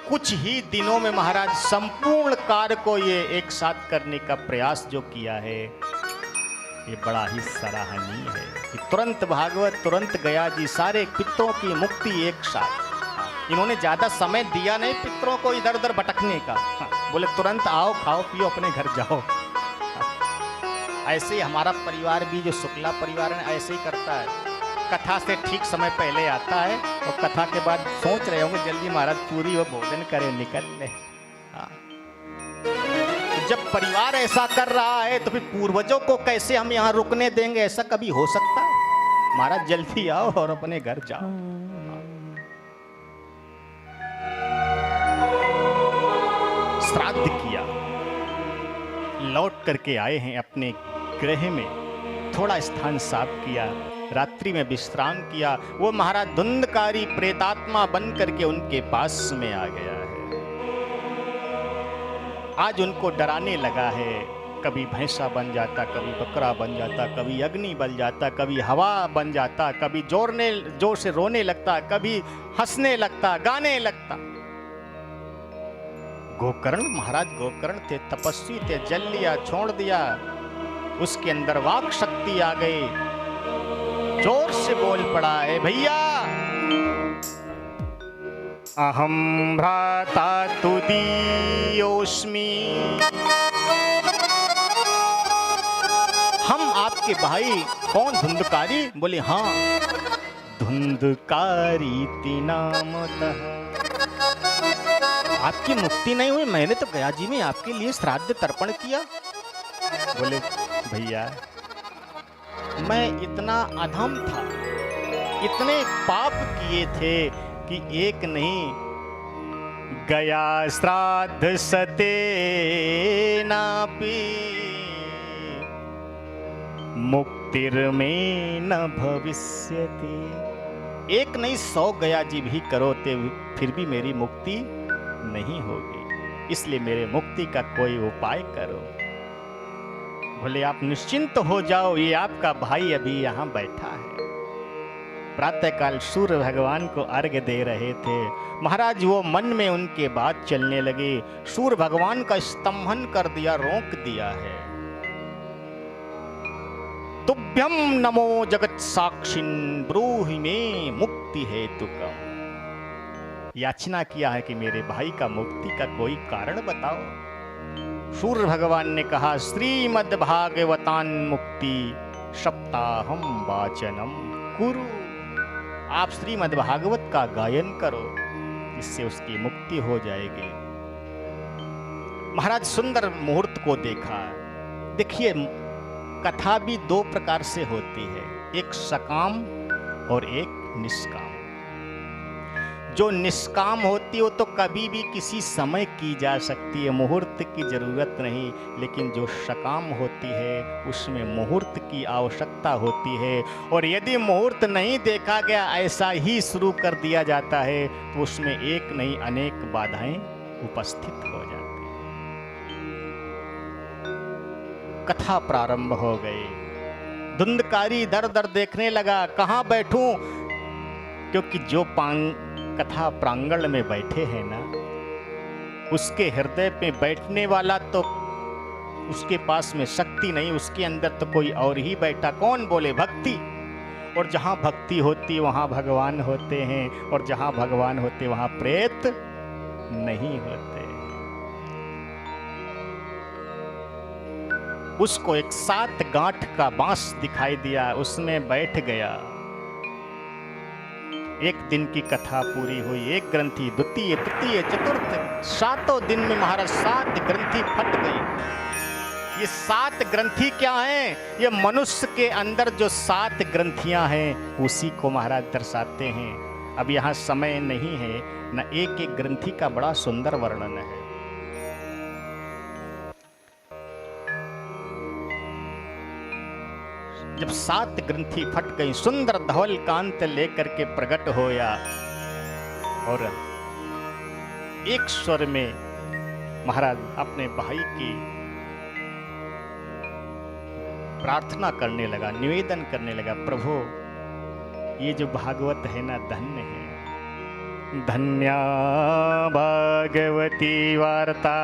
कुछ ही दिनों में महाराज संपूर्ण कार्य को ये एक साथ करने का प्रयास जो किया है, ये बड़ा ही सराहनीय है कि तुरंत भागवत, तुरंत गया जी, सारे पितरों की मुक्ति एक साथ। इन्होंने ज्यादा समय दिया नहीं पितरों को इधर उधर भटकने का, बोले तुरंत आओ, खाओ पियो, अपने घर जाओ। ऐसे ही हमारा परिवार भी, जो शुक्ला परिवार है, ऐसे ही करता है। कथा से ठीक समय पहले आता है और कथा के बाद सोच रहे होंगे जल्दी महाराज पूरी हो, भोजन करे, निकल ले। हाँ। जब परिवार ऐसा कर रहा है तो फिर पूर्वजों को कैसे हम यहाँ रुकने देंगे? ऐसा कभी हो सकता है? महाराज जल्दी आओ और अपने घर जाओ। श्राद्ध किया, लौट करके आए हैं अपने गृह में, थोड़ा स्थान साफ किया, रात्रि में विश्राम किया। वो महाराज धुंधकारी प्रेतात्मा बन करके उनके पास में आ गया है। आज उनको डराने लगा है। कभी भैंसा बन जाता, कभी बकरा बन जाता, कभी अग्नि बन जाता, कभी हवा बन जाता, कभी जोर से रोने लगता, कभी हंसने लगता, गाने लगता। गोकर्ण, महाराज गोकर्ण थे, तपस्वी थे, जल लिया, छोड़ दिया, उसके अंदर वाक शक्ति आ गई, जोर से बोल पड़ा है, भैया अहम भ्राता तुदीयोस्मि, हम आपके भाई। कौन? धुंधकारी? बोले हाँ, धुंधकारी नामतः। आपकी मुक्ति नहीं हुई? मैंने तो गया जी में आपके लिए श्राद्ध तर्पण किया। बोले भैया मैं इतना अधम था, इतने पाप किए थे कि एक नहीं, गया श्राद्ध सते नापि मुक्तिर्मे न भविष्यति। एक नहीं 100 गया जी भी करो ते फिर भी मेरी मुक्ति नहीं होगी, इसलिए मेरे मुक्ति का कोई उपाय करो। बोले आप निश्चिंत हो जाओ, ये आपका भाई अभी यहाँ बैठा है। प्रातःकाल सूर्य भगवान को अर्घ्य दे रहे थे। महाराज वो मन में उनके बात चलने लगे। सूर्य भगवान का स्तंभन कर दिया, रोक दिया है। तुभ्यम नमो जगत साक्षिन ब्रूहि में मुक्ति हेतुकम। याचना किया है कि मेरे भाई का मुक्ति का कोई कारण बताओ। सूर्य भगवान ने कहा, श्रीमद् भागवतान मुक्ति सप्ताहम वाचनम कुरु। आप श्रीमद् भागवत का गायन करो, इससे उसकी मुक्ति हो जाएगी। महाराज सुंदर मुहूर्त को देखा। देखिए कथा भी 2 प्रकार से होती है, एक सकाम और एक निष्काम। जो निष्काम होती हो तो कभी भी किसी समय की जा सकती है, मुहूर्त की जरूरत नहीं। लेकिन जो सकाम होती है उसमें मुहूर्त की आवश्यकता होती है। और यदि मुहूर्त नहीं देखा गया, ऐसा ही शुरू कर दिया जाता है, तो उसमें एक नहीं अनेक बाधाएं उपस्थित हो जाती हैं। कथा प्रारंभ हो गई। धुंधकारी दर दर देखने लगा, कहाँ बैठूं, क्योंकि जो कथा प्रांगण में बैठे हैं ना, उसके हृदय पे बैठने वाला तो उसके पास में शक्ति नहीं, उसके अंदर तो कोई और ही बैठा। कौन? बोले भक्ति। और जहां भक्ति होती वहां भगवान होते हैं, और जहां भगवान होते वहां प्रेत नहीं होते। उसको एक 7 गांठ का बांस दिखाई दिया, उसमें बैठ गया। एक दिन की कथा पूरी हुई। एक ग्रंथि, द्वितीय, तृतीय, चतुर्थ, 7 दिन में महाराज 7 ग्रंथि फट गई। ये 7 ग्रंथि क्या हैं? ये मनुष्य के अंदर जो 7 ग्रंथियां हैं उसी को महाराज दर्शाते हैं। अब यहाँ समय नहीं है, न एक एक ग्रंथि का बड़ा सुंदर वर्णन है। जब 7 ग्रंथि फट गई, सुंदर धवल कांत लेकर के प्रकट होया और एक स्वर में महाराज अपने भाई की प्रार्थना करने लगा, निवेदन करने लगा, प्रभु ये जो भागवत है ना धन्य है, धन्या भागवती वार्ता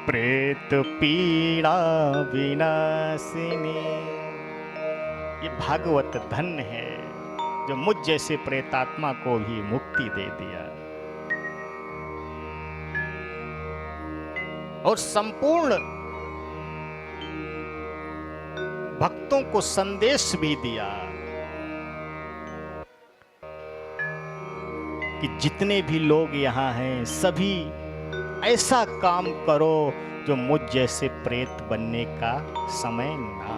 प्रेत पीड़ा विनाशिनी। ये भागवत धन्य है जो मुझ जैसे प्रेतात्मा को भी मुक्ति दे दिया और संपूर्ण भक्तों को संदेश भी दिया कि जितने भी लोग यहाँ हैं सभी ऐसा काम करो जो मुझ जैसे प्रेत बनने का समय ना।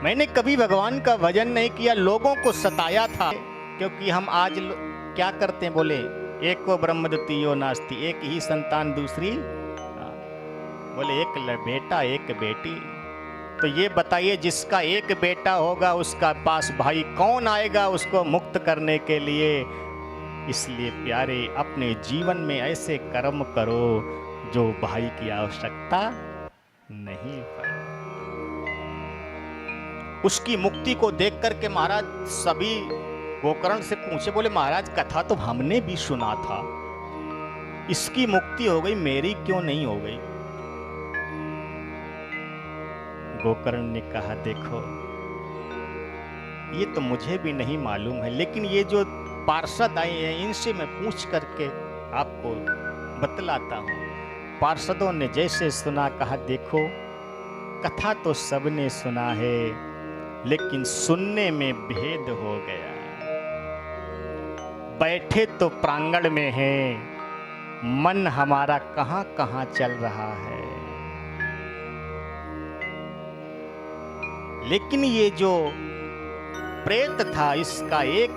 मैंने कभी भगवान का भजन नहीं किया, लोगों को सताया था, क्योंकि हम आज क्या करते हैं, बोले एक को ब्रह्म द्वितीयो नास्ति, एक ही संतान दूसरी, बोले एक बेटा एक बेटी। तो ये बताइए जिसका एक बेटा होगा उसका पास भाई कौन आएगा उसको मुक्त करने के लिए। इसलिए प्यारे अपने जीवन में ऐसे कर्म करो जो भाई की आवश्यकता नहीं पड़े। उसकी मुक्ति को देख करके महाराज सभी गोकर्ण से पूछे, बोले महाराज कथा तो हमने भी सुना था, इसकी मुक्ति हो गई, मेरी क्यों नहीं हो गई। गोकर्ण ने कहा देखो ये तो मुझे भी नहीं मालूम है, लेकिन ये जो पार्षद आए हैं इनसे मैं पूछ करके आपको बतलाता हूँ। पार्षदों ने जैसे सुना कहा देखो कथा तो सबने सुना है लेकिन सुनने में भेद हो गया। बैठे तो प्रांगण में है, मन हमारा कहाँ कहाँ चल रहा है। लेकिन ये जो प्रेत था इसका एक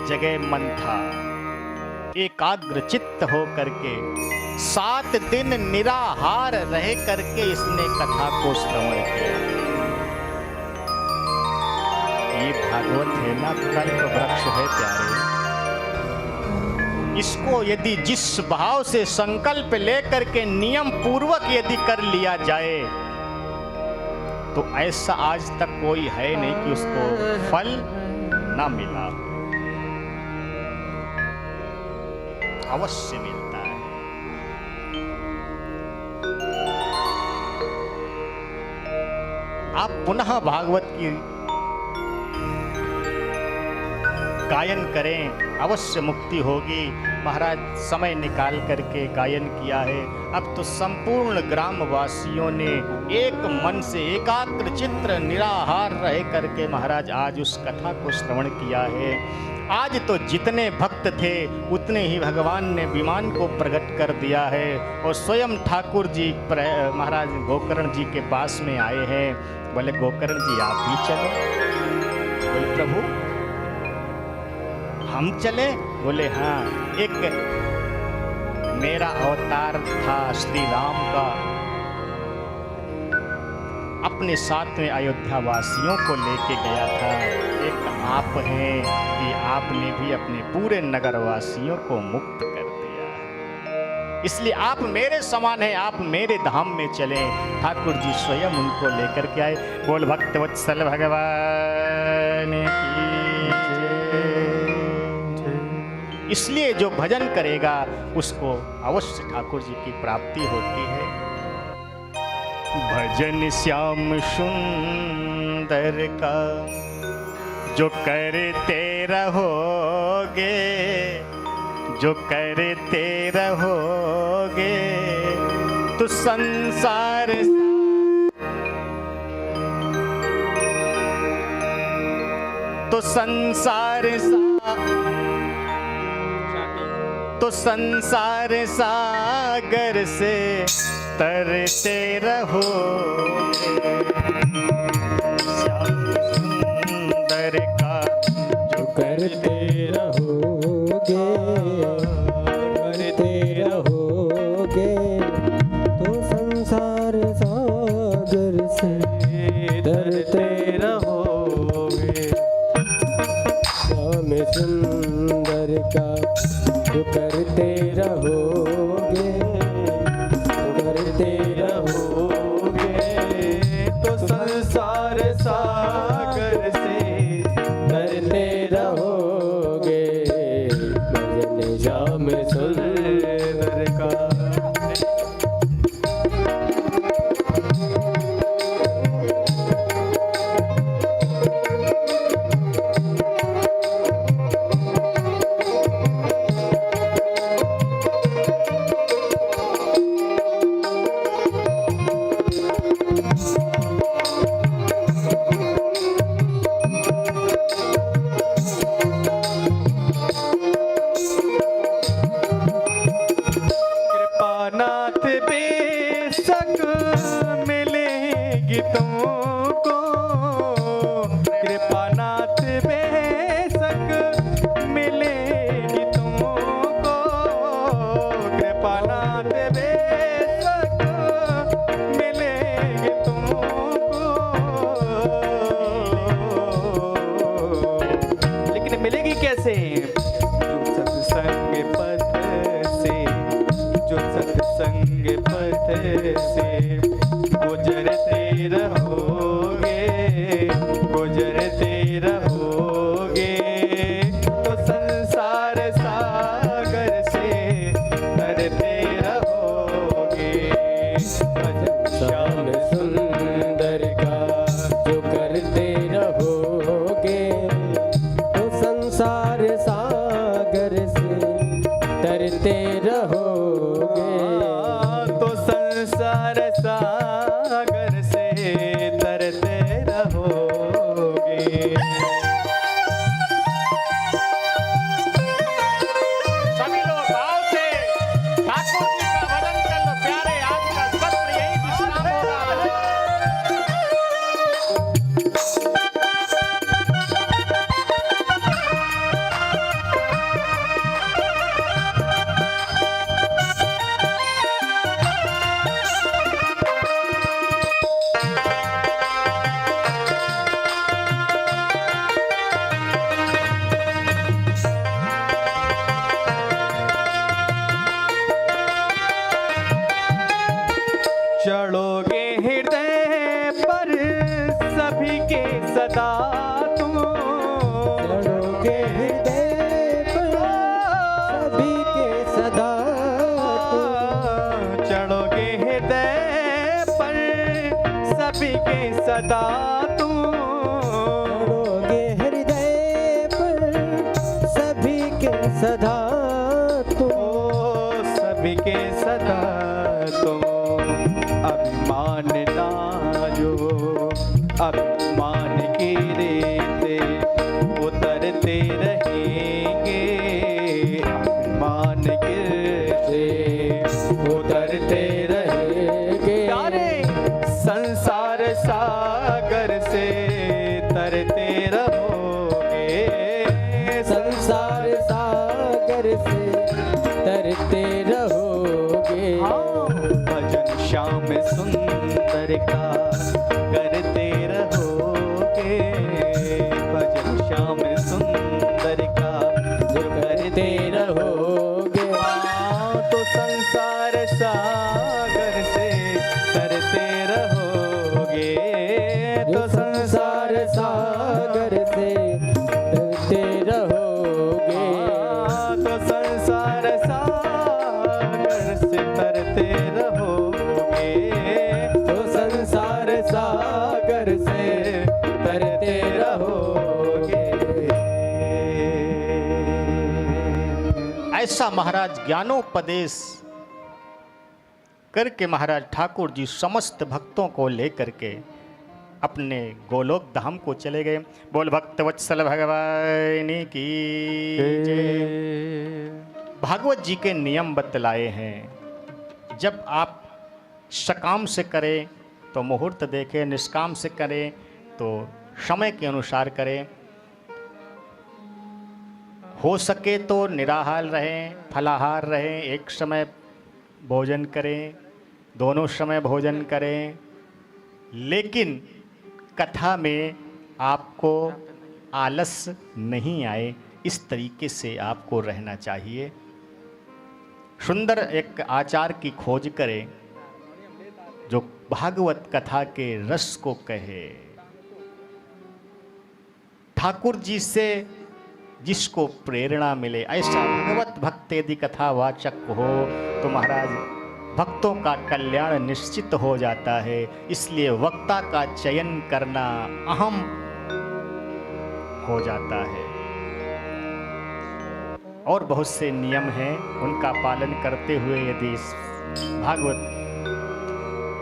जगह मन था, एकाग्र चित्त हो करके 7 दिन निराहार रह करके इसने कथा को श्रवण किया। ये भागवत है ना, कल्प वृक्ष है प्यारे। इसको यदि जिस भाव से संकल्प लेकर के नियम पूर्वक यदि कर लिया जाए तो ऐसा आज तक कोई है नहीं कि उसको फल ना मिला, अवश्य मिलता है। आप पुनः भागवत की गायन करें, अवश्य मुक्ति होगी। महाराज समय निकाल करके गायन किया है। अब तो संपूर्ण ग्रामवासियों ने एक मन से एकाग्र चित्त निराहार रह करके महाराज आज उस कथा को श्रवण किया है। आज तो जितने भक्त थे उतने ही भगवान ने विमान को प्रकट कर दिया है और स्वयं ठाकुर जी महाराज गोकर्ण जी के पास में आए हैं। बोले गोकर्ण जी आप भी चलो। बोले प्रभु हम चले? बोले हाँ, एक मेरा अवतार था श्री राम का, अपने साथ में अयोध्या वासियों को लेके गया था। एक आप हैं कि आपने भी अपने पूरे नगरवासियों को मुक्त कर दिया, इसलिए आप मेरे समान हैं, आप मेरे धाम में चलें। ठाकुर जी स्वयं उनको लेकर के आए। बोल भक्तवत्सल भगवान की। इसलिए जो भजन करेगा उसको अवश्य ठाकुर जी की प्राप्ति होती है। भजन श्याम सुंदर का जो करते रहोगे, जो करते रहोगे तो संसार तो संसार सागर से तरते रहोगे। श्याम सुंदर का जो करते रहोगे, करते रहोगे तो संसार सागर का। कृपानाथ बेशक मिलेगी तुमको, कृपानाथ बेशक मिलेगी तुमको, कृपानाथ बेशक मिलेगी तुमको। लेकिन मिलेगी कैसे? जो सत्संग पथ से, जो सत्संग पथ से गुजरते रहोगे, गुजरते रहोगे, तो संसार सागर से तरते रहोगे। भजन श्याम सुंदर का जो करते रहोगे, तो संसार सागर से तरते रहोगे। तो संसार सागर से तरते रहोगे। सभी लोग भाव से ठाकुर जी का भजन कर लो प्यारे। आज का सत्र यही विश्राम होगा। चढ़ोगे हृदय पर सभी के सदा तुम, चढ़ोगे हृदय पर सभी के सदा तुम। चढ़ोगे हृदय पर सभी के सदा तुम, चढ़ोगे हृदय पर सभी के सदा तुम। ओ सभी के सदा तुम। अभिमान नाजो, अभिमान की रेते उतरते रहेंगे, अभिमान गिरते उतरते रहेंगे। प्यारे संसार सागर से तरते रहोगे, संसार सागर से तरते रहोगे। भजन श्याम सुंदर का करते रहोगे, भजन श्याम सुंदर का जो करते रहोगे। तो संसार सागर से तरते रहोगे, तो संसार सागर से तरते रहोगे। तो संसार सागर से तरते रहोगे, तो संसार सागर से तरते रहोगे। ऐसा महाराज ज्ञानोपदेश करके महाराज ठाकुर जी समस्त भक्तों को लेकर के अपने गोलोक धाम को चले गए। बोल भक्त वत्सल भगवान की जय। भागवत जी के नियम बतलाए हैं। जब आप सकाम से करें तो मुहूर्त देखें, निष्काम से करें तो समय के अनुसार करें। हो सके तो निराहार रहें, फलाहार रहें, एक समय भोजन करें, दोनों समय भोजन करें, लेकिन कथा में आपको आलस नहीं आए, इस तरीके से आपको रहना चाहिए। सुंदर एक आचार की खोज करें जो भागवत कथा के रस को कहे। ठाकुर जी से जिसको प्रेरणा मिले, ऐसा भगवत भक्त यदि कथावाचक हो तो महाराज भक्तों का कल्याण निश्चित हो जाता है। इसलिए वक्ता का चयन करना अहम हो जाता है। और बहुत से नियम हैं, उनका पालन करते हुए यदि इस भागवत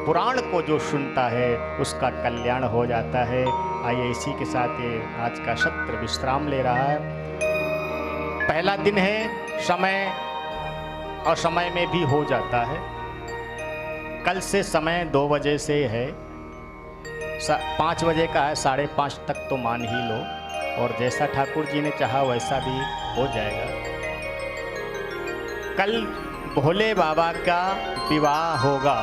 पुराण को जो सुनता है उसका कल्याण हो जाता है। आइए इसी के साथ ये आज का सत्र विश्राम ले रहा है। पहला दिन है, समय और समय में भी हो जाता है। कल से समय 2 बजे से है, 5 बजे का है, 5:30 तक तो मान ही लो, और जैसा ठाकुर जी ने चाहा वैसा भी हो जाएगा। कल भोले बाबा का विवाह होगा।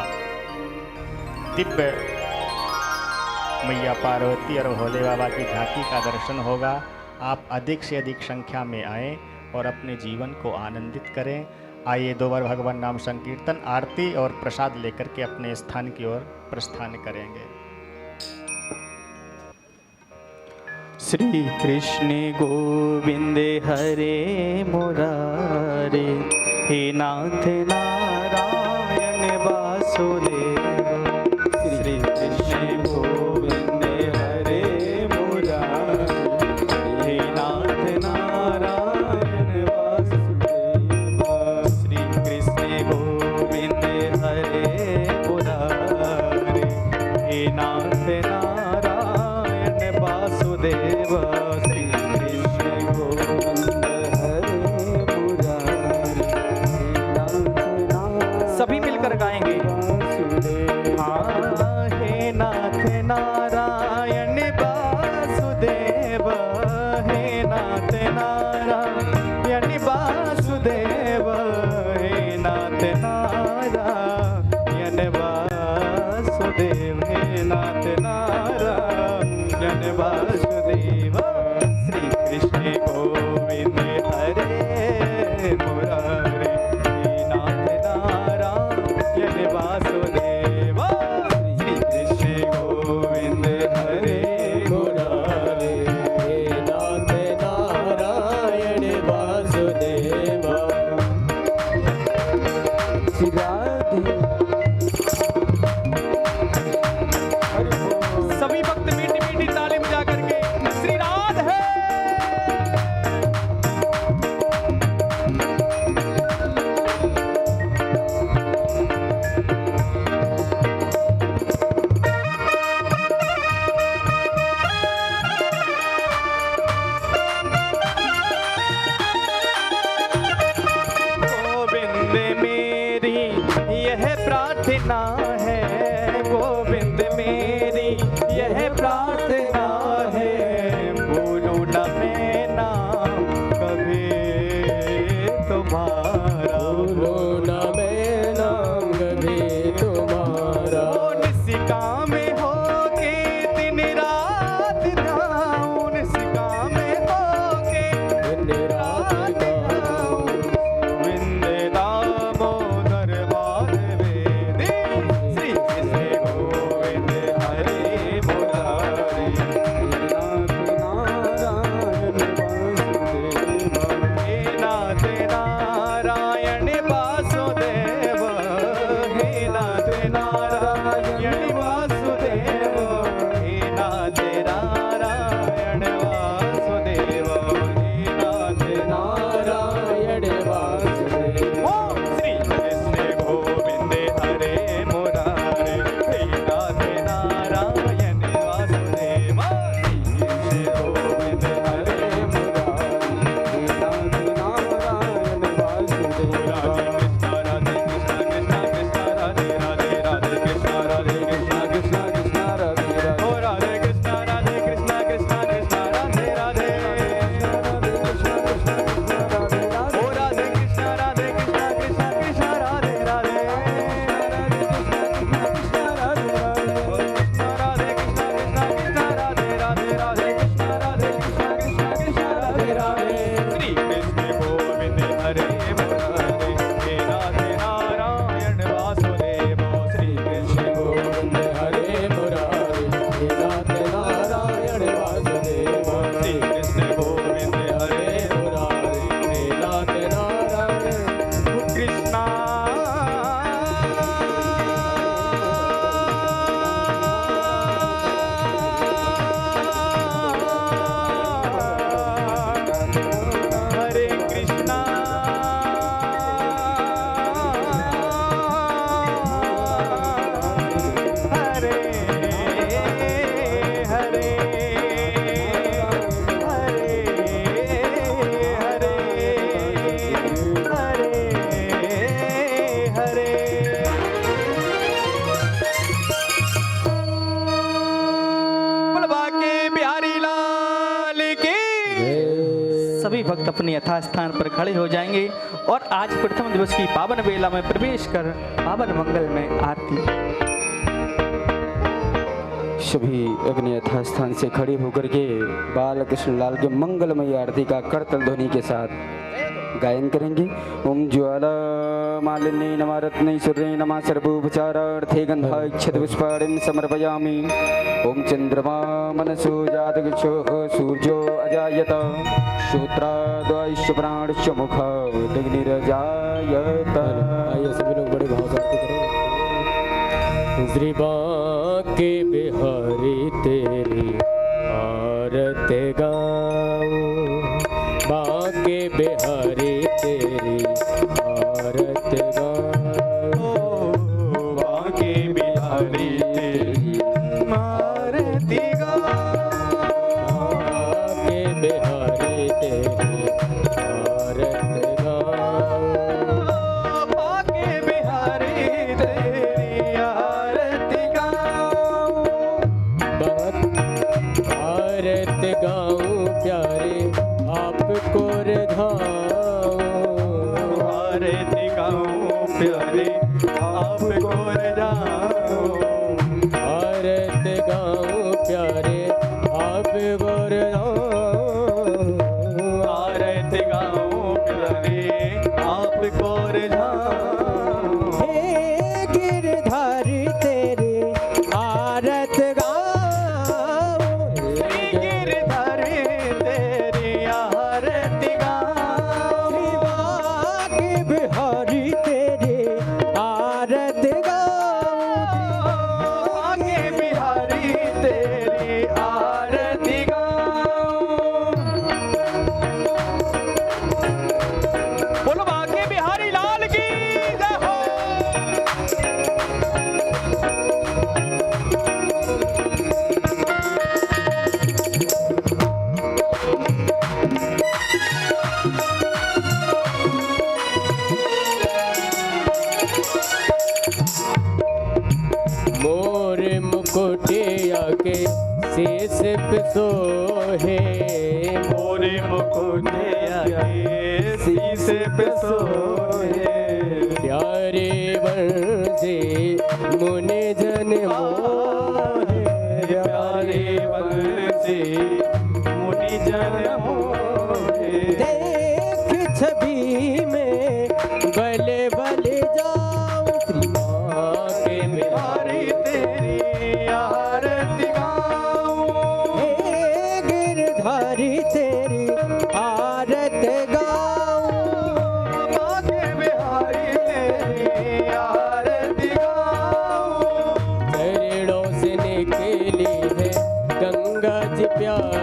दिव्य मैया पार्वती और भोले बाबा की झांकी का दर्शन होगा। आप अधिक से अधिक संख्या में आएं और अपने जीवन को आनंदित करें। आइए 2 बार भगवान नाम संकीर्तन, आरती और प्रसाद लेकर के अपने स्थान की ओर प्रस्थान करेंगे। श्री कृष्ण गोविंद हरे मुरारे, हे नाथ नारायण वासुदेव। श्री कृष्ण गोविंद हरे मुरारे, हे नाथ नारायण वासुदेव। श्री कृष्ण गोविंद हरे मुरारे, हे नाथ नारायण वासुदेव। श्री कृष्ण गोविंद हरे मुरारे, सभी मिलकर गाएंगे। हाँ, हे नाथ नारायण वासुदेव, हे नाथ नारायण वासुदेव, हे नाथ नारायण वासुदेव, हे नाथ नारायण वासुदेव। श्री कृष्ण गोविंद हरे मुरारे, हे नाथ नारायण वासुदेव। श्री कृष्ण गोविंद हरे मुरारे, हे नाथ नारायण वासुदेव। श्री राधे। सभी भक्त मीठी मीठी ताली बजा करके श्री राधे। गोविंद मेरी यह प्रार्थना है, गोविंद मेरी यह प्रार्थना है। बोलो न मैं नाम कभी तुम्हारा, बोलो न मैं नाम कभी तुम्हारा। निशिका में हो के दिन रात गाऊं, निशिका में हो के दिन रात गाऊं। गोविंद दामोदर माधवेदी। भक्त अपने यथास्थान पर खड़े हो जाएंगे और आज प्रथम दिवस की पावन बेला में प्रवेश कर पावन मंगल में आरती। सभी अपने यथास्थान से खड़े होकर के बाल कृष्ण लाल के मंगलमय आरती का करतल ध्वनि के साथ गायन करेंगे। ओम ज्वाला मालिनी नमः रत्नै सूर्ये नमः सर्वोपचारार्थे गंधाक्षत पुष्पाणिं समर्पयामि। ओम चंद्रमा मनसो जातगच्छो सूर्यो अजायत श्रोत्राद्वैश्य प्राणश्च मुखादग्निरजायत। आइए सभी लोग बड़े भाव से आरती करें। श्री बांके बिहारी तेरी आरती गाऊं, बांके बिहारी तेरी आरती गाऊं, बांके बिहारी तेरी आरती गाऊं, बांके बिहारी तेरी आरती गाऊं, बांके बिहारी तेरी आरती गाऊं, आरती गाऊं प्यारे आपको रिझाऊं, आरती गाऊं प्यारे आपको रिझाऊं, आरती गाऊं प्यारे आपको रिझाऊं, आरती गाऊं प्यारे आपको रिझाऊं। हे गिरधारी तेरी आरत गाऊं, गिरधारी तेरी आरती गाऊं, बांके बिहारी तेरी आरत गाऊं, बांके बिहारी तेरी आरती गाऊं। बोलो बांके बिहारी लाल की जय हो। मोर मुकुटिया के शीश पे सोहे, मोरे मुकुटिया के शीश पे सोए, प्यारे बंसी मुनि जन मोहे, प्यारे बंसी मुनि जन मोहे। देख छवि में बले बले जाऊं, श्री बांके बिहारी तेरी आरती गाऊं, हे गिरधारी तेरी आरत गाऊं, बांके बिहारी तेरी आरती गाऊं। चरणों से निकली है गंगा जी प्यारी,